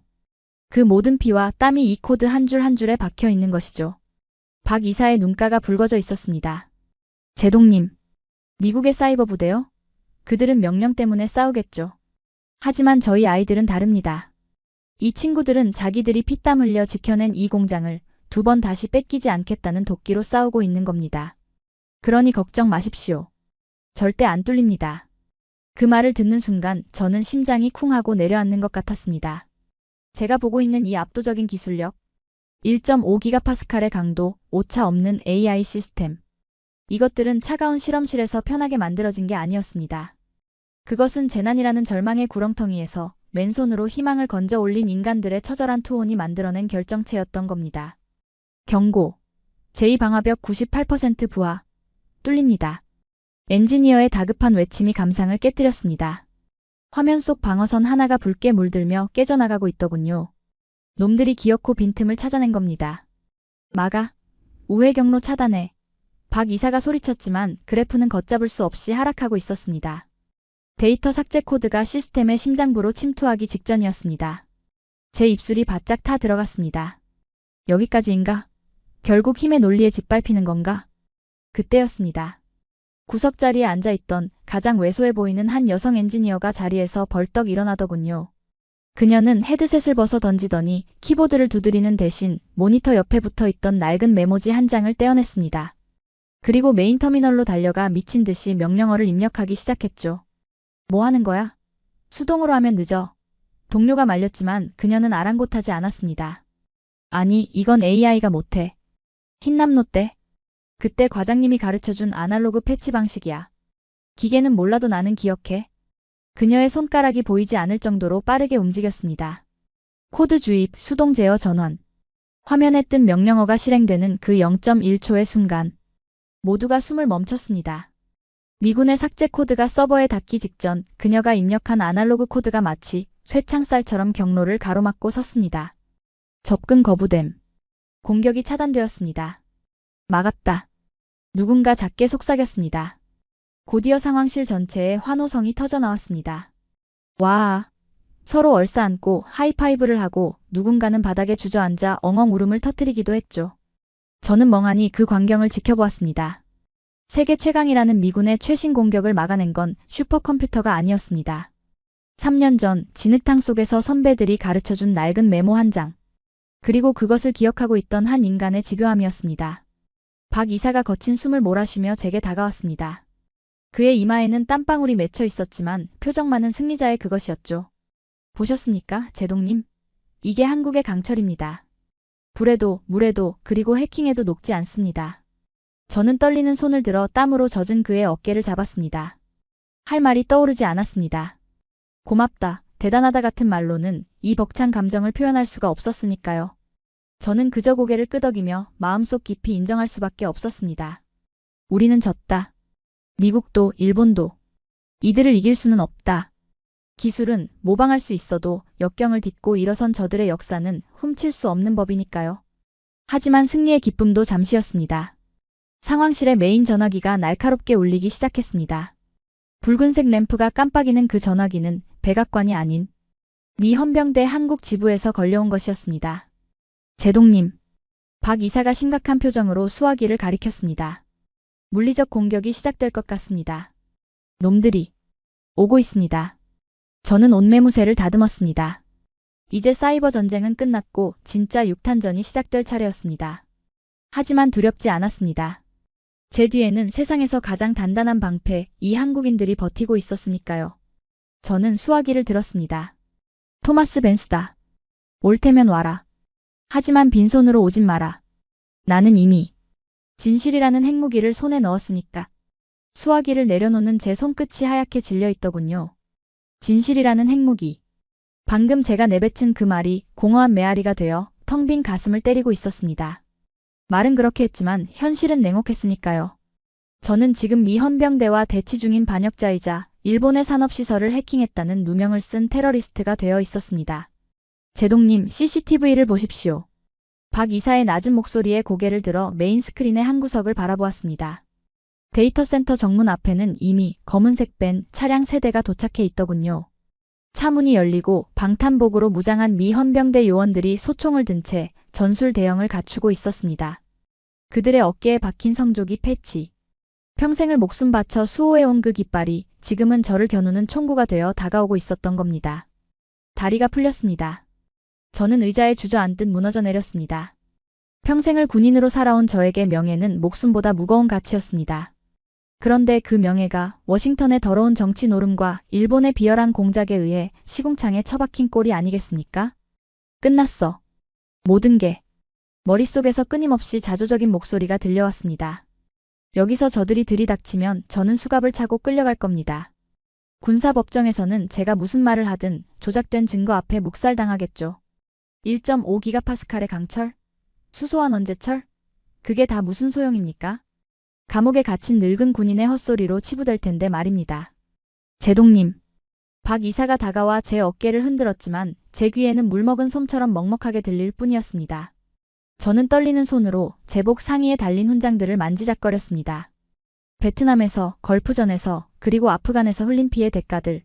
그 모든 피와 땀이 이 코드 한 줄 한 줄에 박혀 있는 것이죠. 박 이사의 눈가가 붉어져 있었습니다. 제동님, 미국의 사이버 부대요? 그들은 명령 때문에 싸우겠죠. 하지만 저희 아이들은 다릅니다. 이 친구들은 자기들이 피땀 흘려 지켜낸 이 공장을 2번 다시 뺏기지 않겠다는 도끼로 싸우고 있는 겁니다. 그러니 걱정 마십시오. 절대 안 뚫립니다. 그 말을 듣는 순간 저는 심장이 쿵 하고 내려앉는 것 같았습니다. 제가 보고 있는 이 압도적인 기술력, 1.5기가파스칼의 강도, 오차 없는 AI 시스템. 이것들은 차가운 실험실에서 편하게 만들어진 게 아니었습니다. 그것은 재난이라는 절망의 구렁텅이에서 맨손으로 희망을 건져 올린 인간들의 처절한 투혼이 만들어낸 결정체였던 겁니다. 경고. 제2방화벽 98% 부하. 뚫립니다. 엔지니어의 다급한 외침이 감상을 깨뜨렸습니다. 화면 속 방어선 하나가 붉게 물들며 깨져나가고 있더군요. 놈들이 기어코 빈틈을 찾아낸 겁니다. 막아. 우회 경로 차단해. 박 이사가 소리쳤지만 그래프는 걷잡을 수 없이 하락하고 있었습니다. 데이터 삭제 코드가 시스템의 심장부로 침투하기 직전이었습니다. 제 입술이 바짝 타 들어갔습니다. 여기까지인가? 결국 힘의 논리에 짓밟히는 건가? 그때였습니다. 구석자리에 앉아있던 가장 왜소해 보이는 한 여성 엔지니어가 자리에서 벌떡 일어나더군요. 그녀는 헤드셋을 벗어 던지더니 키보드를 두드리는 대신 모니터 옆에 붙어있던 낡은 메모지 한 장을 떼어냈습니다. 그리고 메인 터미널로 달려가 미친 듯이 명령어를 입력하기 시작했죠. 뭐 하는 거야? 수동으로 하면 늦어. 동료가 말렸지만 그녀는 아랑곳하지 않았습니다. 아니, 이건 AI가 못해. 흰남노 때. 그때 과장님이 가르쳐준 아날로그 패치 방식이야. 기계는 몰라도 나는 기억해. 그녀의 손가락이 보이지 않을 정도로 빠르게 움직였습니다. 코드 주입, 수동 제어 전환. 화면에 뜬 명령어가 실행되는 그 0.1초의 순간. 모두가 숨을 멈췄습니다. 미군의 삭제 코드가 서버에 닿기 직전 그녀가 입력한 아날로그 코드가 마치 쇠창살처럼 경로를 가로막고 섰습니다. 접근 거부됨. 공격이 차단되었습니다. 막았다. 누군가 작게 속삭였습니다. 곧이어 상황실 전체에 환호성이 터져나왔습니다. 와, 서로 얼싸안고 하이파이브를 하고 누군가는 바닥에 주저앉아 엉엉 울음을 터뜨리기도 했죠. 저는 멍하니 그 광경을 지켜보았습니다. 세계 최강이라는 미군의 최신 공격을 막아낸 건 슈퍼컴퓨터가 아니었습니다. 3년 전 진흙탕 속에서 선배들이 가르쳐준 낡은 메모 한 장. 그리고 그것을 기억하고 있던 한 인간의 집요함이었습니다. 박 이사가 거친 숨을 몰아쉬며 제게 다가왔습니다. 그의 이마에는 땀방울이 맺혀 있었지만 표정만은 승리자의 그것이었죠. 보셨습니까, 제동님? 이게 한국의 강철입니다. 불에도, 물에도, 그리고 해킹에도 녹지 않습니다. 저는 떨리는 손을 들어 땀으로 젖은 그의 어깨를 잡았습니다. 할 말이 떠오르지 않았습니다. 고맙다, 대단하다 같은 말로는 이 벅찬 감정을 표현할 수가 없었으니까요. 저는 그저 고개를 끄덕이며 마음속 깊이 인정할 수밖에 없었습니다. 우리는 졌다. 미국도 일본도. 이들을 이길 수는 없다. 기술은 모방할 수 있어도 역경을 딛고 일어선 저들의 역사는 훔칠 수 없는 법이니까요. 하지만 승리의 기쁨도 잠시였습니다. 상황실의 메인 전화기가 날카롭게 울리기 시작했습니다. 붉은색 램프가 깜빡이는 그 전화기는 백악관이 아닌 미 헌병대 한국 지부에서 걸려온 것이었습니다. 제동님. 박 이사가 심각한 표정으로 수화기를 가리켰습니다. 물리적 공격이 시작될 것 같습니다. 놈들이 오고 있습니다. 저는 온매무새를 다듬었습니다. 이제 사이버 전쟁은 끝났고 진짜 육탄전이 시작될 차례였습니다. 하지만 두렵지 않았습니다. 제 뒤에는 세상에서 가장 단단한 방패, 이 한국인들이 버티고 있었으니까요. 저는 수화기를 들었습니다. 토마스 벤스다. 올 테면 와라. 하지만 빈손으로 오진 마라. 나는 이미 진실이라는 핵무기를 손에 넣었으니까. 수화기를 내려놓는 제 손끝이 하얗게 질려있더군요. 진실이라는 핵무기. 방금 제가 내뱉은 그 말이 공허한 메아리가 되어 텅 빈 가슴을 때리고 있었습니다. 말은 그렇게 했지만 현실은 냉혹했으니까요. 저는 지금 미 헌병대와 대치 중인 반역자이자 일본의 산업시설을 해킹했다는 누명을 쓴 테러리스트가 되어 있었습니다. 제동님, CCTV를 보십시오. 박 이사의 낮은 목소리에 고개를 들어 메인 스크린의 한 구석을 바라보았습니다. 데이터 센터 정문 앞에는 이미 검은색 밴 차량 3대가 도착해 있더군요. 차문이 열리고 방탄복으로 무장한 미 헌병대 요원들이 소총을 든 채 전술 대형을 갖추고 있었습니다. 그들의 어깨에 박힌 성조기 패치. 평생을 목숨 바쳐 수호해온 그 깃발이 지금은 저를 겨누는 총구가 되어 다가오고 있었던 겁니다. 다리가 풀렸습니다. 저는 의자에 주저앉듯 무너져 내렸습니다. 평생을 군인으로 살아온 저에게 명예는 목숨보다 무거운 가치였습니다. 그런데 그 명예가 워싱턴의 더러운 정치 노름과 일본의 비열한 공작에 의해 시궁창에 처박힌 꼴이 아니겠습니까? 끝났어. 모든 게. 머릿속에서 끊임없이 자조적인 목소리가 들려왔습니다. 여기서 저들이 들이닥치면 저는 수갑을 차고 끌려갈 겁니다. 군사법정에서는 제가 무슨 말을 하든 조작된 증거 앞에 묵살당하겠죠. 1.5기가파스칼의 강철? 수소한 원재철? 그게 다 무슨 소용입니까? 감옥에 갇힌 늙은 군인의 헛소리로 치부될 텐데 말입니다. 제동님. 박 이사가 다가와 제 어깨를 흔들었지만 제 귀에는 물먹은 솜처럼 먹먹하게 들릴 뿐이었습니다. 저는 떨리는 손으로 제복 상의에 달린 훈장들을 만지작거렸습니다. 베트남에서, 걸프전에서, 그리고 아프간에서 흘린 피의 대가들.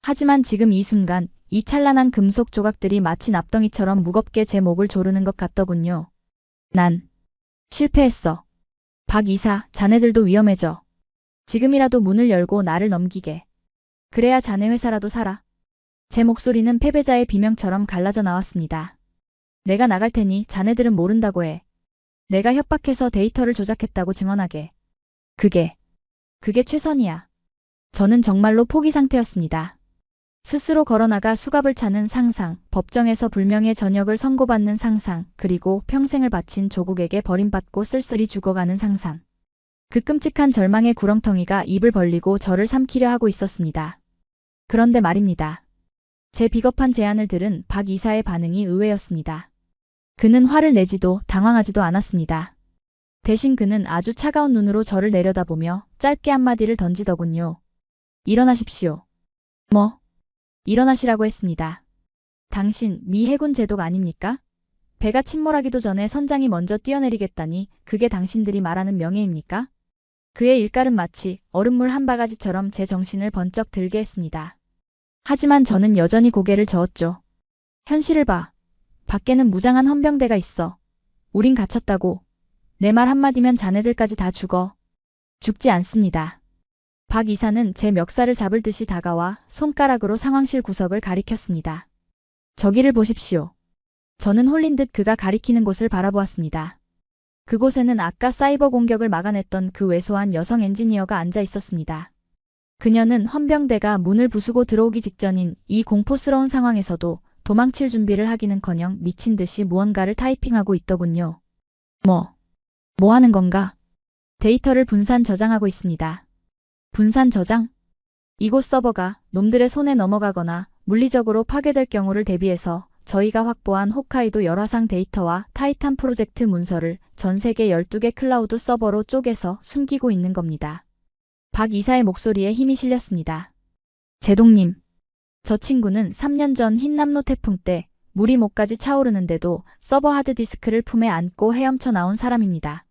하지만 지금 이 순간 이 찬란한 금속 조각들이 마치 납덩이처럼 무겁게 제 목을 조르는 것 같더군요. 난 실패했어. 박 이사, 자네들도 위험해져. 지금이라도 문을 열고 나를 넘기게. 그래야 자네 회사라도 살아. 제 목소리는 패배자의 비명처럼 갈라져 나왔습니다. 내가 나갈 테니 자네들은 모른다고 해. 내가 협박해서 데이터를 조작했다고 증언하게. 그게 최선이야. 저는 정말로 포기 상태였습니다. 스스로 걸어나가 수갑을 차는 상상, 법정에서 불명예 전역을 선고받는 상상, 그리고 평생을 바친 조국에게 버림받고 쓸쓸히 죽어가는 상상. 그 끔찍한 절망의 구렁텅이가 입을 벌리고 저를 삼키려 하고 있었습니다. 그런데 말입니다. 제 비겁한 제안을 들은 박 이사의 반응이 의외였습니다. 그는 화를 내지도 당황하지도 않았습니다. 대신 그는 아주 차가운 눈으로 저를 내려다보며 짧게 한마디를 던지더군요. 일어나십시오. 뭐? 일어나시라고 했습니다. 당신 미 해군 제독 아닙니까? 배가 침몰하기도 전에 선장이 먼저 뛰어내리겠다니 그게 당신들이 말하는 명예입니까? 그의 일갈은 마치 얼음물 한 바가지처럼 제 정신을 번쩍 들게 했습니다. 하지만 저는 여전히 고개를 저었죠. 현실을 봐. 밖에는 무장한 헌병대가 있어. 우린 갇혔다고. 내 말 한마디면 자네들까지 다 죽어. 죽지 않습니다. 박 이사는 제 멱살을 잡을 듯이 다가와 손가락으로 상황실 구석을 가리켰습니다. 저기를 보십시오. 저는 홀린 듯 그가 가리키는 곳을 바라보았습니다. 그곳에는 아까 사이버 공격을 막아냈던 그 왜소한 여성 엔지니어가 앉아 있었습니다. 그녀는 헌병대가 문을 부수고 들어오기 직전인 이 공포스러운 상황에서도 도망칠 준비를 하기는커녕 미친 듯이 무언가를 타이핑하고 있더군요. 뭐 하는 건가? 데이터를 분산 저장하고 있습니다. 분산 저장? 이곳 서버가 놈들의 손에 넘어가거나 물리적으로 파괴될 경우를 대비해서 저희가 확보한 홋카이도 열화상 데이터와 타이탄 프로젝트 문서를 전 세계 12개 클라우드 서버로 쪼개서 숨기고 있는 겁니다. 박 이사의 목소리에 힘이 실렸습니다. 제동님, 저 친구는 3년 전 흰남노 태풍 때 물이 목까지 차오르는데도 서버 하드디스크를 품에 안고 헤엄쳐 나온 사람입니다.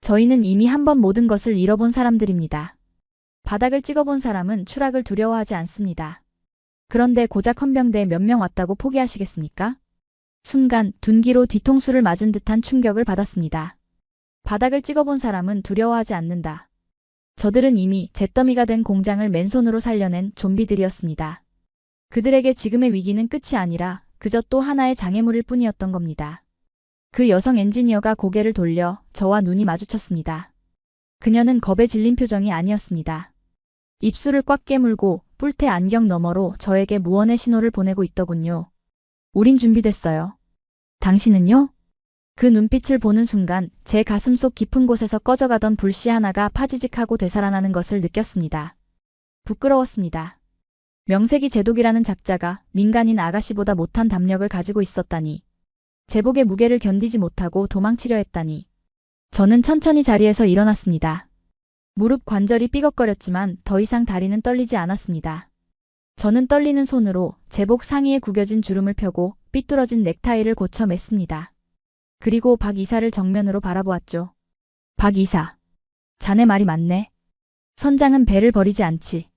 저희는 이미 한 번 모든 것을 잃어본 사람들입니다. 바닥을 찍어본 사람은 추락을 두려워하지 않습니다. 그런데 고작 헌병대 몇 명 왔다고 포기하시겠습니까? 순간 둔기로 뒤통수를 맞은 듯한 충격을 받았습니다. 바닥을 찍어본 사람은 두려워하지 않는다. 저들은 이미 잿더미가 된 공장을 맨손으로 살려낸 좀비들이었습니다. 그들에게 지금의 위기는 끝이 아니라 그저 또 하나의 장애물일 뿐이었던 겁니다. 그 여성 엔지니어가 고개를 돌려 저와 눈이 마주쳤습니다. 그녀는 겁에 질린 표정이 아니었습니다. 입술을 꽉 깨물고 뿔테 안경 너머로 저에게 무언의 신호를 보내고 있더군요. 우린 준비됐어요. 당신은요? 그 눈빛을 보는 순간 제 가슴속 깊은 곳에서 꺼져가던 불씨 하나가 파지직하고 되살아나는 것을 느꼈습니다. 부끄러웠습니다. 명색이 제독이라는 작자가 민간인 아가씨보다 못한 담력을 가지고 있었다니. 제복의 무게를 견디지 못하고 도망치려 했다니. 저는 천천히 자리에서 일어났습니다. 무릎 관절이 삐걱거렸지만 더 이상 다리는 떨리지 않았습니다. 저는 떨리는 손으로 제복 상의에 구겨진 주름을 펴고 삐뚤어진 넥타이를 고쳐 맸습니다. 그리고 박 이사를 정면으로 바라보았죠. 박 이사. 자네 말이 맞네. 선장은 배를 버리지 않지.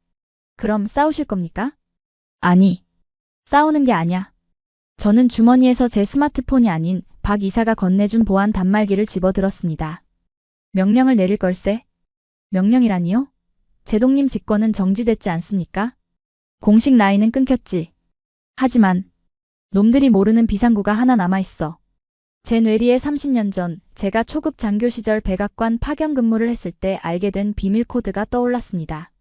그럼 싸우실 겁니까? 아니. 싸우는 게 아냐. 저는 주머니에서 제 스마트폰이 아닌 박 이사가 건네준 보안 단말기를 집어들었습니다. 명령을 내릴 걸세. 명령이라니요? 제동님 직권은 정지됐지 않습니까? 공식 라인은 끊겼지. 하지만 놈들이 모르는 비상구가 하나 남아있어. 제 뇌리에 30년 전 제가 초급 장교 시절 백악관 파견 근무를 했을 때 알게 된 비밀 코드가 떠올랐습니다.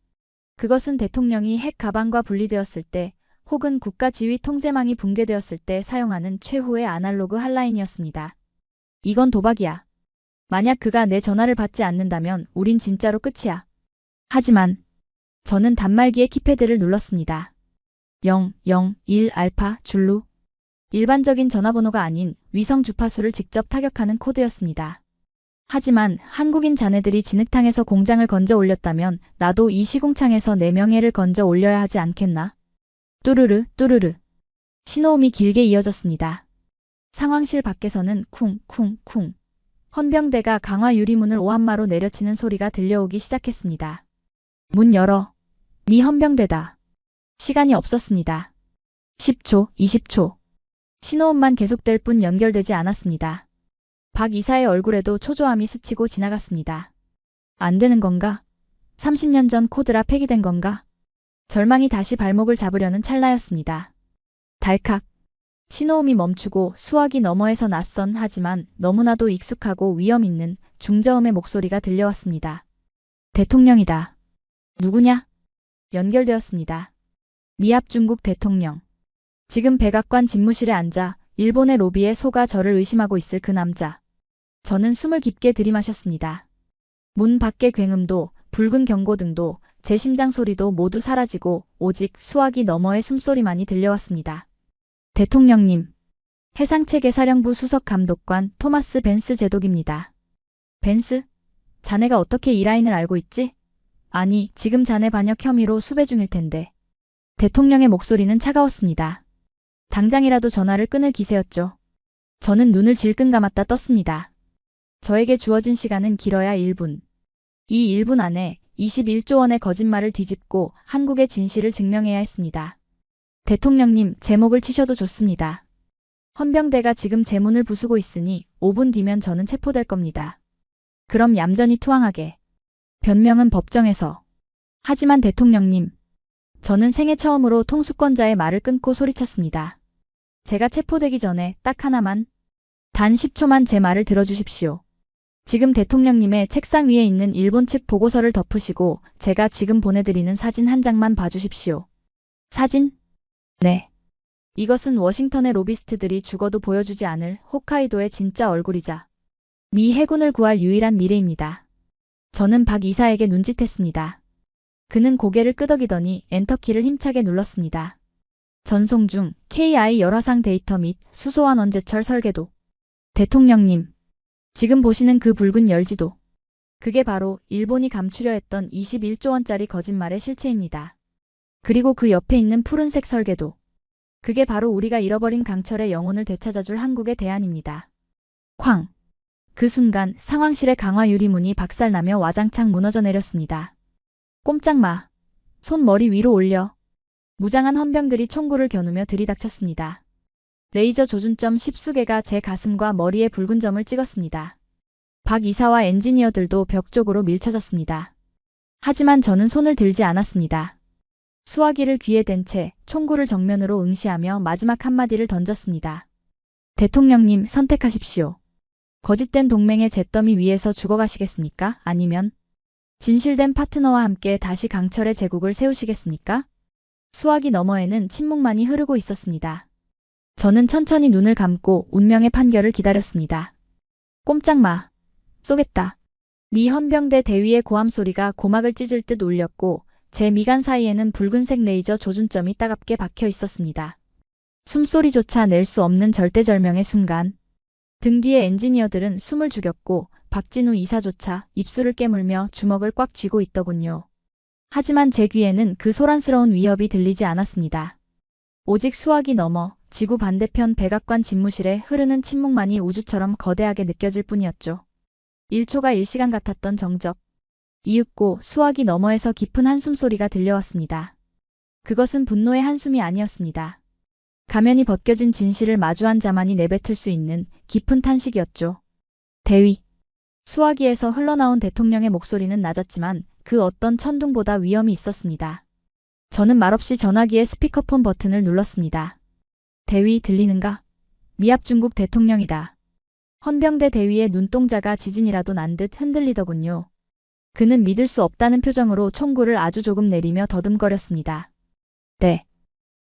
그것은 대통령이 핵 가방과 분리되었을 때 혹은 국가 지휘 통제망이 붕괴되었을 때 사용하는 최후의 아날로그 핫라인이었습니다. 이건 도박이야. 만약 그가 내 전화를 받지 않는다면 우린 진짜로 끝이야. 하지만 저는 단말기의 키패드를 눌렀습니다. 0, 0, 1 알파 줄루. 일반적인 전화번호가 아닌 위성 주파수를 직접 타격하는 코드였습니다. 하지만 한국인 자네들이 진흙탕에서 공장을 건져 올렸다면 나도 이 시궁창에서 내 명예를 건져 올려야 하지 않겠나? 뚜르르 뚜르르. 신호음이 길게 이어졌습니다. 상황실 밖에서는 쿵쿵쿵. 헌병대가 강화 유리문을 오한마로 내려치는 소리가 들려오기 시작했습니다. 문 열어. 미 헌병대다. 시간이 없었습니다. 10초, 20초. 신호음만 계속될 뿐 연결되지 않았습니다. 박 이사의 얼굴에도 초조함이 스치고 지나갔습니다. 안 되는 건가? 30년 전 코드라 폐기된 건가? 절망이 다시 발목을 잡으려는 찰나였습니다. 달칵. 신호음이 멈추고 수화기 너머에서 낯선 하지만 너무나도 익숙하고 위험 있는 중저음의 목소리가 들려왔습니다. 대통령이다. 누구냐? 연결되었습니다. 미합 중국 대통령. 지금 백악관 집무실에 앉아 일본의 로비에 속아 저를 의심하고 있을 그 남자. 저는 숨을 깊게 들이마셨습니다. 문 밖의 굉음도 붉은 경고등도 제 심장 소리도 모두 사라지고 오직 수화기 너머의 숨소리만이 들려왔습니다. 대통령님. 해상체계사령부 수석감독관 토마스 벤스 제독입니다. 벤스? 자네가 어떻게 이 라인을 알고 있지? 아니, 지금 자네 반역 혐의로 수배 중일 텐데. 대통령의 목소리는 차가웠습니다. 당장이라도 전화를 끊을 기세였죠. 저는 눈을 질끈 감았다 떴습니다. 저에게 주어진 시간은 길어야 1분. 이 1분 안에 21조 원의 거짓말을 뒤집고 한국의 진실을 증명해야 했습니다. 대통령님, 제 목을 치셔도 좋습니다. 헌병대가 지금 제 문을 부수고 있으니 5분 뒤면 저는 체포될 겁니다. 그럼 얌전히 투항하게. 변명은 법정에서. 하지만 대통령님, 저는 생애 처음으로 통수권자의 말을 끊고 소리쳤습니다. 제가 체포되기 전에 딱 하나만, 단 10초만 제 말을 들어주십시오. 지금 대통령님의 책상 위에 있는 일본 측 보고서를 덮으시고 제가 지금 보내드리는 사진 한 장만 봐주십시오. 사진? 네. 이것은 워싱턴의 로비스트들이 죽어도 보여주지 않을 홋카이도의 진짜 얼굴이자 미 해군을 구할 유일한 미래입니다. 저는 박 이사에게 눈짓했습니다. 그는 고개를 끄덕이더니 엔터키를 힘차게 눌렀습니다. 전송 중 KI 열화상 데이터 및 수소환 원제철 설계도. 대통령님, 지금 보시는 그 붉은 열지도. 그게 바로 일본이 감추려 했던 21조 원짜리 거짓말의 실체입니다. 그리고 그 옆에 있는 푸른색 설계도. 그게 바로 우리가 잃어버린 강철의 영혼을 되찾아줄 한국의 대안입니다. 쾅! 그 순간 상황실의 강화 유리문이 박살나며 와장창 무너져 내렸습니다. 꼼짝 마. 손 머리 위로 올려. 무장한 헌병들이 총구를 겨누며 들이닥쳤습니다. 레이저 조준점 10수개가 제 가슴과 머리에 붉은 점을 찍었습니다. 박 이사와 엔지니어들도 벽 쪽으로 밀쳐졌습니다. 하지만 저는 손을 들지 않았습니다. 수화기를 귀에 댄 채 총구를 정면으로 응시하며 마지막 한마디를 던졌습니다. 대통령님, 선택하십시오. 거짓된 동맹의 잿더미 위에서 죽어가시겠습니까? 아니면 진실된 파트너와 함께 다시 강철의 제국을 세우시겠습니까? 수화기 너머에는 침묵만이 흐르고 있었습니다. 저는 천천히 눈을 감고 운명의 판결을 기다렸습니다. 꼼짝 마. 쏘겠다. 미 헌병대 대위의 고함 소리가 고막을 찢을 듯 울렸고 제 미간 사이에는 붉은색 레이저 조준점이 따갑게 박혀 있었습니다. 숨소리조차 낼 수 없는 절대절명의 순간. 등 뒤의 엔지니어들은 숨을 죽였고 박진우 이사조차 입술을 깨물며 주먹을 꽉 쥐고 있더군요. 하지만 제 귀에는 그 소란스러운 위협이 들리지 않았습니다. 오직 수화기 너머 지구 반대편 백악관 집무실에 흐르는 침묵만이 우주처럼 거대하게 느껴질 뿐이었죠. 1초가 1시간 같았던 정적. 이윽고 수화기 너머에서 깊은 한숨소리가 들려왔습니다. 그것은 분노의 한숨이 아니었습니다. 가면이 벗겨진 진실을 마주한 자만이 내뱉을 수 있는 깊은 탄식이었죠. 대위. 수화기에서 흘러나온 대통령의 목소리는 낮았지만 그 어떤 천둥보다 위험이 있었습니다. 저는 말없이 전화기의 스피커폰 버튼을 눌렀습니다. 대위, 들리는가? 미합 중국 대통령이다. 헌병대 대위의 눈동자가 지진이라도 난 듯 흔들리더군요. 그는 믿을 수 없다는 표정으로 총구를 아주 조금 내리며 더듬거렸습니다. 네.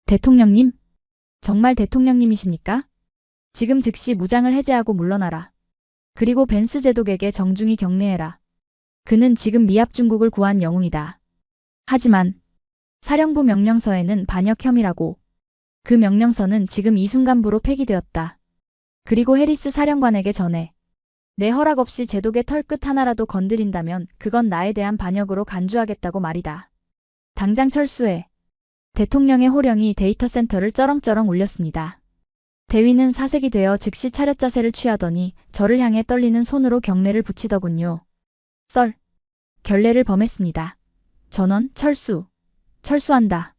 대통령님? 정말 대통령님이십니까? 지금 즉시 무장을 해제하고 물러나라. 그리고 벤스 제독에게 정중히 경례해라. 그는 지금 미합 중국을 구한 영웅이다. 하지만 사령부 명령서에는 반역 혐의라고. 그 명령서는 지금 이 순간부로 폐기되었다. 그리고 해리스 사령관에게 전해. 내 허락 없이 제독의 털끝 하나라도 건드린다면 그건 나에 대한 반역으로 간주하겠다고 말이다. 당장 철수해. 대통령의 호령이 데이터 센터를 쩌렁쩌렁 울렸습니다. 대위는 사색이 되어 즉시 차렷 자세를 취하더니 저를 향해 떨리는 손으로 경례를 붙이더군요. 썰. 결례를 범했습니다. 전원 철수. 철수한다.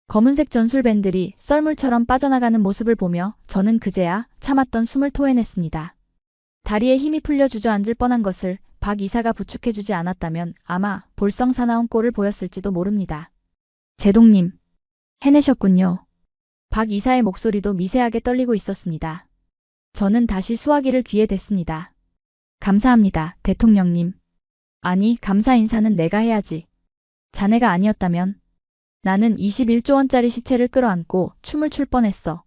검은색 전술밴들이 썰물처럼 빠져나가는 모습을 보며 저는 그제야 참았던 숨을 토해냈습니다. 다리에 힘이 풀려 주저앉을 뻔한 것을 박 이사가 부축해주지 않았다면 아마 볼썽사나운 꼴을 보였을지도 모릅니다. 제동님. 해내셨군요. 박 이사의 목소리도 미세하게 떨리고 있었습니다. 저는 다시 수화기를 귀에 댔습니다. 감사합니다, 대통령님. 아니, 감사 인사는 내가 해야지. 자네가 아니었다면 나는 21조 원짜리 시체를 끌어안고 춤을 출 뻔했어.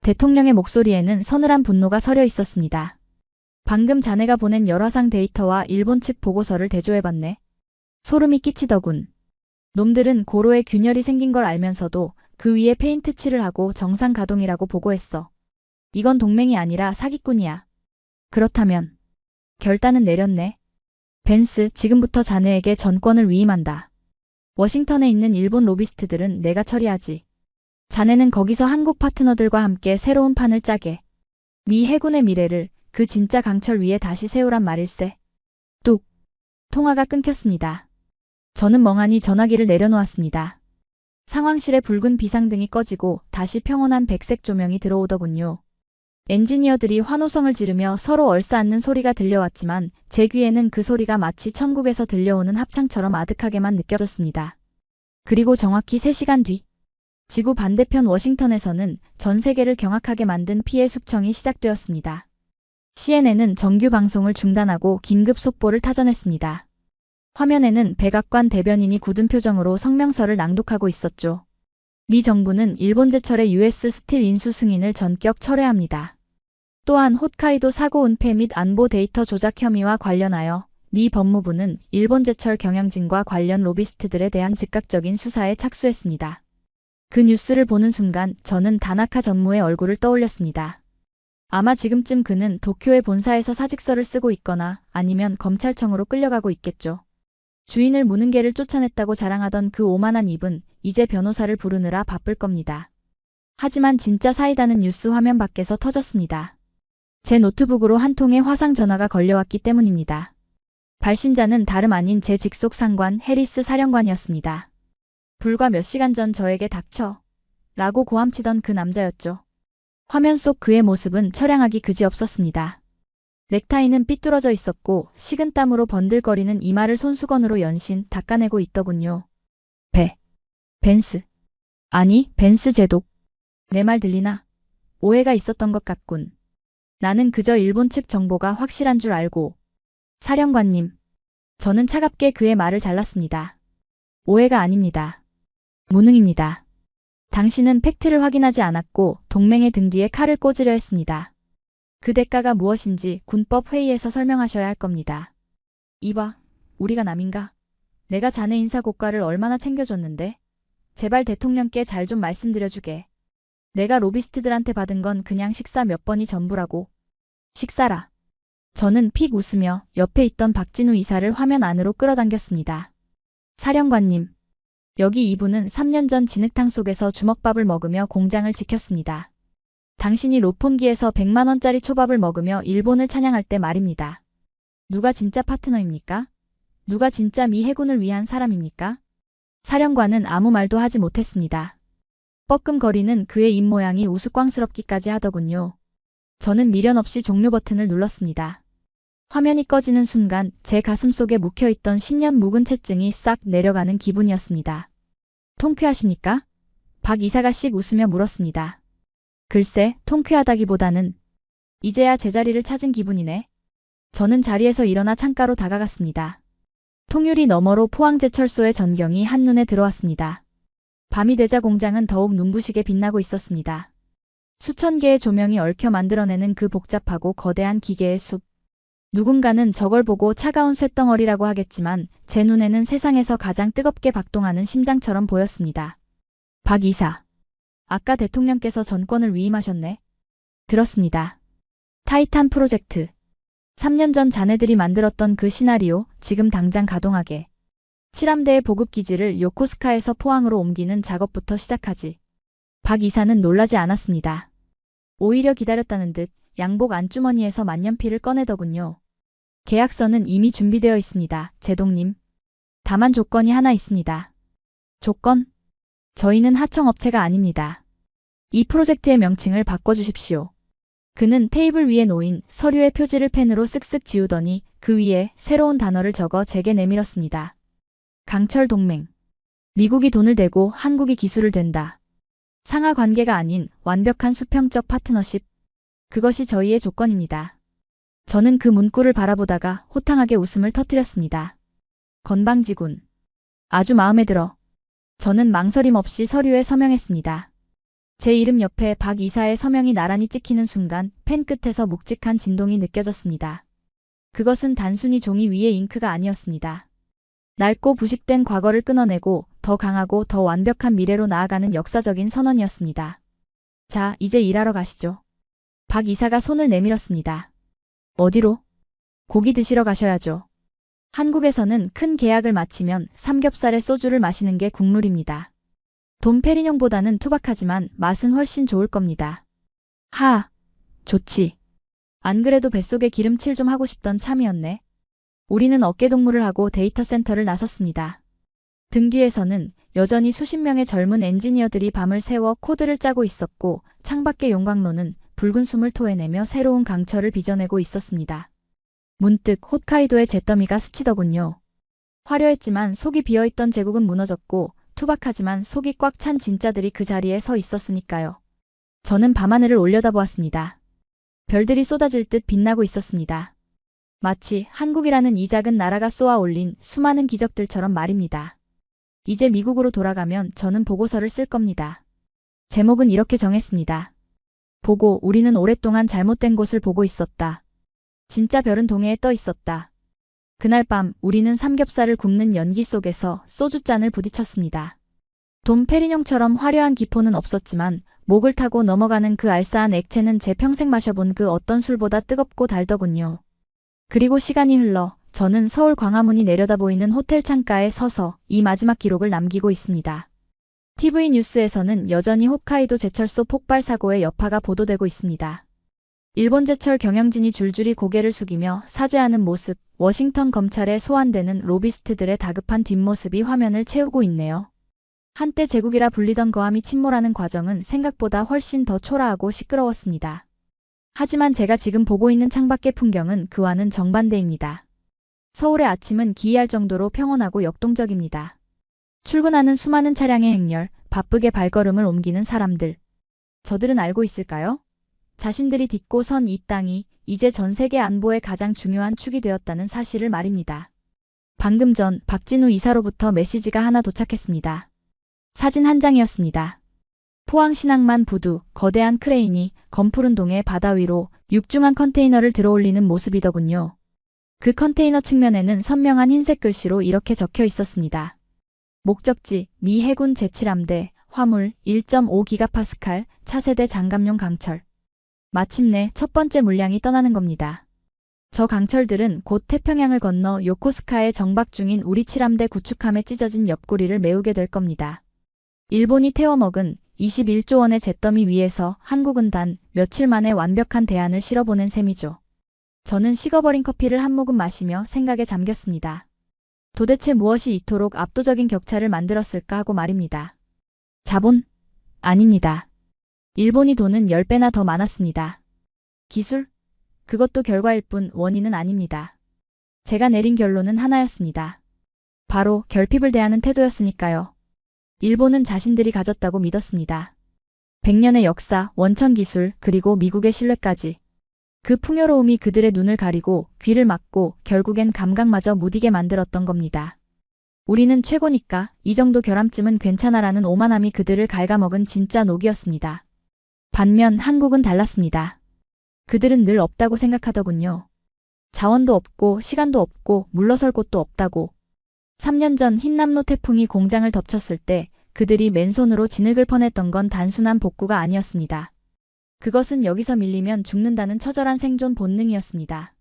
대통령의 목소리에는 서늘한 분노가 서려 있었습니다. 방금 자네가 보낸 열화상 데이터와 일본 측 보고서를 대조해봤네. 소름이 끼치더군. 놈들은 고로에 균열이 생긴 걸 알면서도 그 위에 페인트 칠을 하고 정상 가동이라고 보고했어. 이건 동맹이 아니라 사기꾼이야. 그렇다면 결단은 내렸네. 벤스, 지금부터 자네에게 전권을 위임한다. 워싱턴에 있는 일본 로비스트들은 내가 처리하지. 자네는 거기서 한국 파트너들과 함께 새로운 판을 짜게. 미 해군의 미래를 그 진짜 강철 위에 다시 세우란 말일세. 뚝. 통화가 끊겼습니다. 저는 멍하니 전화기를 내려놓았습니다. 상황실에 붉은 비상등이 꺼지고 다시 평온한 백색 조명이 들어오더군요. 엔지니어들이 환호성을 지르며 서로 얼싸안는 소리가 들려왔지만 제 귀에는 그 소리가 마치 천국에서 들려오는 합창처럼 아득하게만 느껴졌습니다. 그리고 정확히 3시간 뒤, 지구 반대편 워싱턴에서는 전 세계를 경악하게 만든 피해 숙청이 시작되었습니다. CNN은 정규 방송을 중단하고 긴급 속보를 타전했습니다. 화면에는 백악관 대변인이 굳은 표정으로 성명서를 낭독하고 있었죠. 미 정부는 일본 제철의 US 스틸 인수 승인을 전격 철회합니다. 또한 홋카이도 사고 은폐 및 안보 데이터 조작 혐의와 관련하여 미 법무부는 일본 제철 경영진과 관련 로비스트들에 대한 즉각적인 수사에 착수했습니다. 그 뉴스를 보는 순간 저는 다나카 전무의 얼굴을 떠올렸습니다. 아마 지금쯤 그는 도쿄의 본사에서 사직서를 쓰고 있거나 아니면 검찰청으로 끌려가고 있겠죠. 주인을 무는 개를 쫓아냈다고 자랑하던 그 오만한 입은 이제 변호사를 부르느라 바쁠 겁니다. 하지만 진짜 사이다는 뉴스 화면 밖에서 터졌습니다. 제 노트북으로 한 통의 화상 전화가 걸려왔기 때문입니다. 발신자는 다름 아닌 제 직속 상관 해리스 사령관이었습니다. 불과 몇 시간 전 저에게 닥쳐 라고 고함치던 그 남자였죠. 화면 속 그의 모습은 처량하기 그지없었습니다. 넥타이는 삐뚤어져 있었고 식은땀으로 번들거리는 이마를 손수건으로 연신 닦아내고 있더군요. 벤스. 아니, 벤스 제독. 내 말 들리나? 오해가 있었던 것 같군. 나는 그저 일본 측 정보가 확실한 줄 알고. 사령관님. 저는 차갑게 그의 말을 잘랐습니다. 오해가 아닙니다. 무능입니다. 당신은 팩트를 확인하지 않았고 동맹의 등 뒤에 칼을 꽂으려 했습니다. 그 대가가 무엇인지 군법 회의에서 설명하셔야 할 겁니다. 이봐, 우리가 남인가? 내가 자네 인사 고과를 얼마나 챙겨줬는데? 제발 대통령께 잘 좀 말씀드려주게. 내가 로비스트들한테 받은 건 그냥 식사 몇 번이 전부라고. 식사라. 저는 픽 웃으며 옆에 있던 박진우 이사를 화면 안으로 끌어당겼습니다. 사령관님. 여기 이분은 3년 전 진흙탕 속에서 주먹밥을 먹으며 공장을 지켰습니다. 당신이 로폰기에서 100만 원짜리 초밥을 먹으며 일본을 찬양할 때 말입니다. 누가 진짜 파트너입니까? 누가 진짜 미 해군을 위한 사람입니까? 사령관은 아무 말도 하지 못했습니다. 뻐끔거리는 그의 입모양이 우스꽝스럽기까지 하더군요. 저는 미련 없이 종료 버튼을 눌렀습니다. 화면이 꺼지는 순간 제 가슴속에 묵혀있던 10년 묵은 채증이 싹 내려가는 기분이었습니다. 통쾌하십니까? 박 이사가 씩 웃으며 물었습니다. 글쎄, 통쾌하다기보다는 이제야 제자리를 찾은 기분이네. 저는 자리에서 일어나 창가로 다가갔습니다. 통유리 너머로 포항제철소의 전경이 한눈에 들어왔습니다. 밤이 되자 공장은 더욱 눈부시게 빛나고 있었습니다. 수천 개의 조명이 얽혀 만들어내는 그 복잡하고 거대한 기계의 숲. 누군가는 저걸 보고 차가운 쇳덩어리라고 하겠지만 제 눈에는 세상에서 가장 뜨겁게 박동하는 심장처럼 보였습니다. 박 이사. 아까 대통령께서 전권을 위임하셨네. 들었습니다. 타이탄 프로젝트. 3년 전 자네들이 만들었던 그 시나리오 지금 당장 가동하게. 칠함대의 보급기지를 요코스카에서 포항으로 옮기는 작업부터 시작하지. 박 이사는 놀라지 않았습니다. 오히려 기다렸다는 듯 양복 안주머니에서 만년필을 꺼내더군요. 계약서는 이미 준비되어 있습니다. 제동님. 다만 조건이 하나 있습니다. 조건? 저희는 하청업체가 아닙니다. 이 프로젝트의 명칭을 바꿔주십시오. 그는 테이블 위에 놓인 서류의 표지를 펜으로 쓱쓱 지우더니 그 위에 새로운 단어를 적어 제게 내밀었습니다. 강철 동맹. 미국이 돈을 대고 한국이 기술을 댄다. 상하 관계가 아닌 완벽한 수평적 파트너십. 그것이 저희의 조건입니다. 저는 그 문구를 바라보다가 호탕하게 웃음을 터뜨렸습니다. 건방지군. 아주 마음에 들어. 저는 망설임 없이 서류에 서명했습니다. 제 이름 옆에 박 이사의 서명이 나란히 찍히는 순간 펜 끝에서 묵직한 진동이 느껴졌습니다. 그것은 단순히 종이 위에 잉크가 아니었습니다. 낡고 부식된 과거를 끊어내고 더 강하고 더 완벽한 미래로 나아가는 역사적인 선언이었습니다. 자, 이제 일하러 가시죠. 박 이사가 손을 내밀었습니다. 어디로? 고기 드시러 가셔야죠. 한국에서는 큰 계약을 마치면 삼겹살에 소주를 마시는 게 국룰입니다. 돈페리뇽보다는 투박하지만 맛은 훨씬 좋을 겁니다. 하, 좋지. 안 그래도 뱃속에 기름칠 좀 하고 싶던 참이었네. 우리는 어깨동무를 하고 데이터 센터를 나섰습니다. 등 뒤에서는 여전히 수십 명의 젊은 엔지니어들이 밤을 새워 코드를 짜고 있었고 창밖의 용광로는 붉은 숨을 토해내며 새로운 강철을 빚어내고 있었습니다. 문득 홋카이도의 잿더미가 스치더군요. 화려했지만 속이 비어있던 제국은 무너졌고 투박하지만 속이 꽉 찬 진짜들이 그 자리에 서 있었으니까요. 저는 밤하늘을 올려다보았습니다. 별들이 쏟아질 듯 빛나고 있었습니다. 마치 한국이라는 이 작은 나라가 쏘아 올린 수많은 기적들처럼 말입니다. 이제 미국으로 돌아가면 저는 보고서를 쓸 겁니다. 제목은 이렇게 정했습니다. 보고 우리는 오랫동안 잘못된 곳을 보고 있었다. 진짜 별은 동해에 떠 있었다. 그날 밤 우리는 삼겹살을 굽는 연기 속에서 소주잔을 부딪혔습니다. 돔 페리뇽처럼 화려한 기포는 없었지만 목을 타고 넘어가는 그 알싸한 액체는 제 평생 마셔본 그 어떤 술보다 뜨겁고 달더군요. 그리고 시간이 흘러 저는 서울 광화문이 내려다 보이는 호텔 창가에 서서 이 마지막 기록을 남기고 있습니다. TV 뉴스에서는 여전히 홋카이도 제철소 폭발 사고의 여파가 보도되고 있습니다. 일본 제철 경영진이 줄줄이 고개를 숙이며 사죄하는 모습, 워싱턴 검찰에 소환되는 로비스트들의 다급한 뒷모습이 화면을 채우고 있네요. 한때 제국이라 불리던 거함이 침몰하는 과정은 생각보다 훨씬 더 초라하고 시끄러웠습니다. 하지만 제가 지금 보고 있는 창밖의 풍경은 그와는 정반대입니다. 서울의 아침은 기이할 정도로 평온하고 역동적입니다. 출근하는 수많은 차량의 행렬, 바쁘게 발걸음을 옮기는 사람들. 저들은 알고 있을까요? 자신들이 딛고 선 이 땅이 이제 전 세계 안보의 가장 중요한 축이 되었다는 사실을 말입니다. 방금 전 박진우 이사로부터 메시지가 하나 도착했습니다. 사진 한 장이었습니다. 포항 신항만 부두 거대한 크레인이 검푸른 동해 바다 위로 육중한 컨테이너를 들어올리는 모습이더군요. 그 컨테이너 측면에는 선명한 흰색 글씨로 이렇게 적혀 있었습니다. 목적지 미 해군 제7함대 화물 1.5기가파스칼 차세대 장갑용 강철. 마침내 첫 번째 물량이 떠나는 겁니다. 저 강철들은 곧 태평양을 건너 요코스카에 정박 중인 우리 7함대 구축함에 찢어진 옆구리를 메우게 될 겁니다. 일본이 태워먹은 21조 원의 잿더미 위에서 한국은 단 며칠 만에 완벽한 대안을 실어보낸 셈이죠. 저는 식어버린 커피를 한 모금 마시며 생각에 잠겼습니다. 도대체 무엇이 이토록 압도적인 격차를 만들었을까 하고 말입니다. 자본? 아닙니다. 일본이 돈은 10배나 더 많았습니다. 기술? 그것도 결과일 뿐 원인은 아닙니다. 제가 내린 결론은 하나였습니다. 바로 결핍을 대하는 태도였으니까요. 일본은 자신들이 가졌다고 믿었습니다. 100년의 역사, 원천 기술, 그리고 미국의 신뢰까지. 그 풍요로움이 그들의 눈을 가리고 귀를 막고 결국엔 감각마저 무디게 만들었던 겁니다. 우리는 최고니까 이 정도 결함쯤은 괜찮아라는 오만함이 그들을 갉아먹은 진짜 녹이었습니다. 반면 한국은 달랐습니다. 그들은 늘 없다고 생각하더군요. 자원도 없고 시간도 없고 물러설 곳도 없다고. 3년 전 흰남노 태풍이 공장을 덮쳤을 때 그들이 맨손으로 진흙을 퍼냈던 건 단순한 복구가 아니었습니다. 그것은 여기서 밀리면 죽는다는 처절한 생존 본능이었습니다.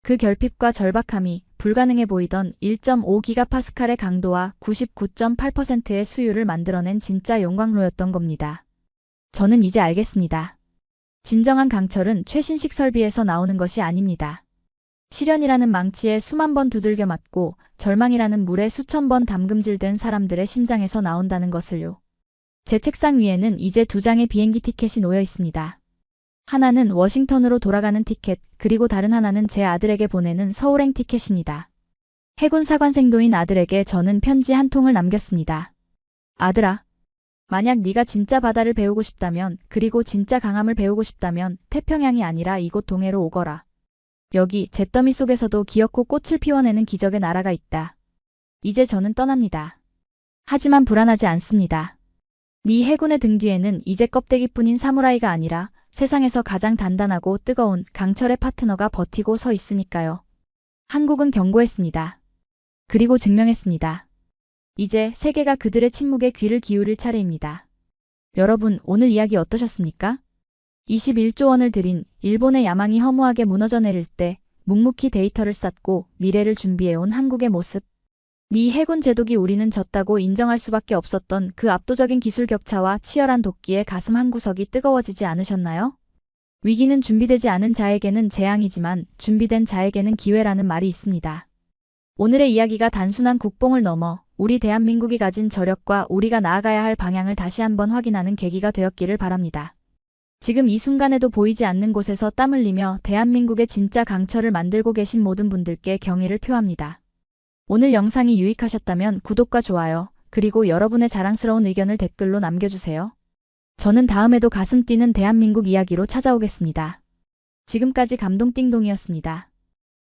그 결핍과 절박함이 불가능해 보이던 1.5기가파스칼의 강도와 99.8%의 수율을 만들어낸 진짜 용광로였던 겁니다. 저는 이제 알겠습니다. 진정한 강철은 최신식 설비에서 나오는 것이 아닙니다. 시련이라는 망치에 수만 번 두들겨 맞고 절망이라는 물에 수천 번 담금질된 사람들의 심장에서 나온다는 것을요. 제 책상 위에는 이제 2장의 비행기 티켓이 놓여 있습니다. 하나는 워싱턴으로 돌아가는 티켓, 그리고 다른 하나는 제 아들에게 보내는 서울행 티켓입니다. 해군 사관생도인 아들에게 저는 편지 한 통을 남겼습니다. 아들아, 만약 네가 진짜 바다를 배우고 싶다면, 그리고 진짜 강함을 배우고 싶다면 태평양이 아니라 이곳 동해로 오거라. 여기 잿더미 속에서도 기어코 꽃을 피워내는 기적의 나라가 있다. 이제 저는 떠납니다. 하지만 불안하지 않습니다. 미 해군의 등 뒤에는 이제 껍데기뿐인 사무라이가 아니라 세상에서 가장 단단하고 뜨거운 강철의 파트너가 버티고 서 있으니까요. 한국은 경고했습니다. 그리고 증명했습니다. 이제 세계가 그들의 침묵에 귀를 기울일 차례입니다. 여러분, 오늘 이야기 어떠셨습니까? 21조 원을 들인 일본의 야망이 허무하게 무너져 내릴 때 묵묵히 데이터를 쌓고 미래를 준비해온 한국의 모습. 미 해군 제독이 우리는 졌다고 인정할 수밖에 없었던 그 압도적인 기술 격차와 치열한 도끼에 가슴 한구석이 뜨거워지지 않으셨나요? 위기는 준비되지 않은 자에게는 재앙이지만 준비된 자에게는 기회라는 말이 있습니다. 오늘의 이야기가 단순한 국뽕을 넘어 우리 대한민국이 가진 저력과 우리가 나아가야 할 방향을 다시 한번 확인하는 계기가 되었기를 바랍니다. 지금 이 순간에도 보이지 않는 곳에서 땀 흘리며 대한민국의 진짜 강철을 만들고 계신 모든 분들께 경의를 표합니다. 오늘 영상이 유익하셨다면 구독과 좋아요, 그리고 여러분의 자랑스러운 의견을 댓글로 남겨주세요. 저는 다음에도 가슴 뛰는 대한민국 이야기로 찾아오겠습니다. 지금까지 감동띵동이었습니다.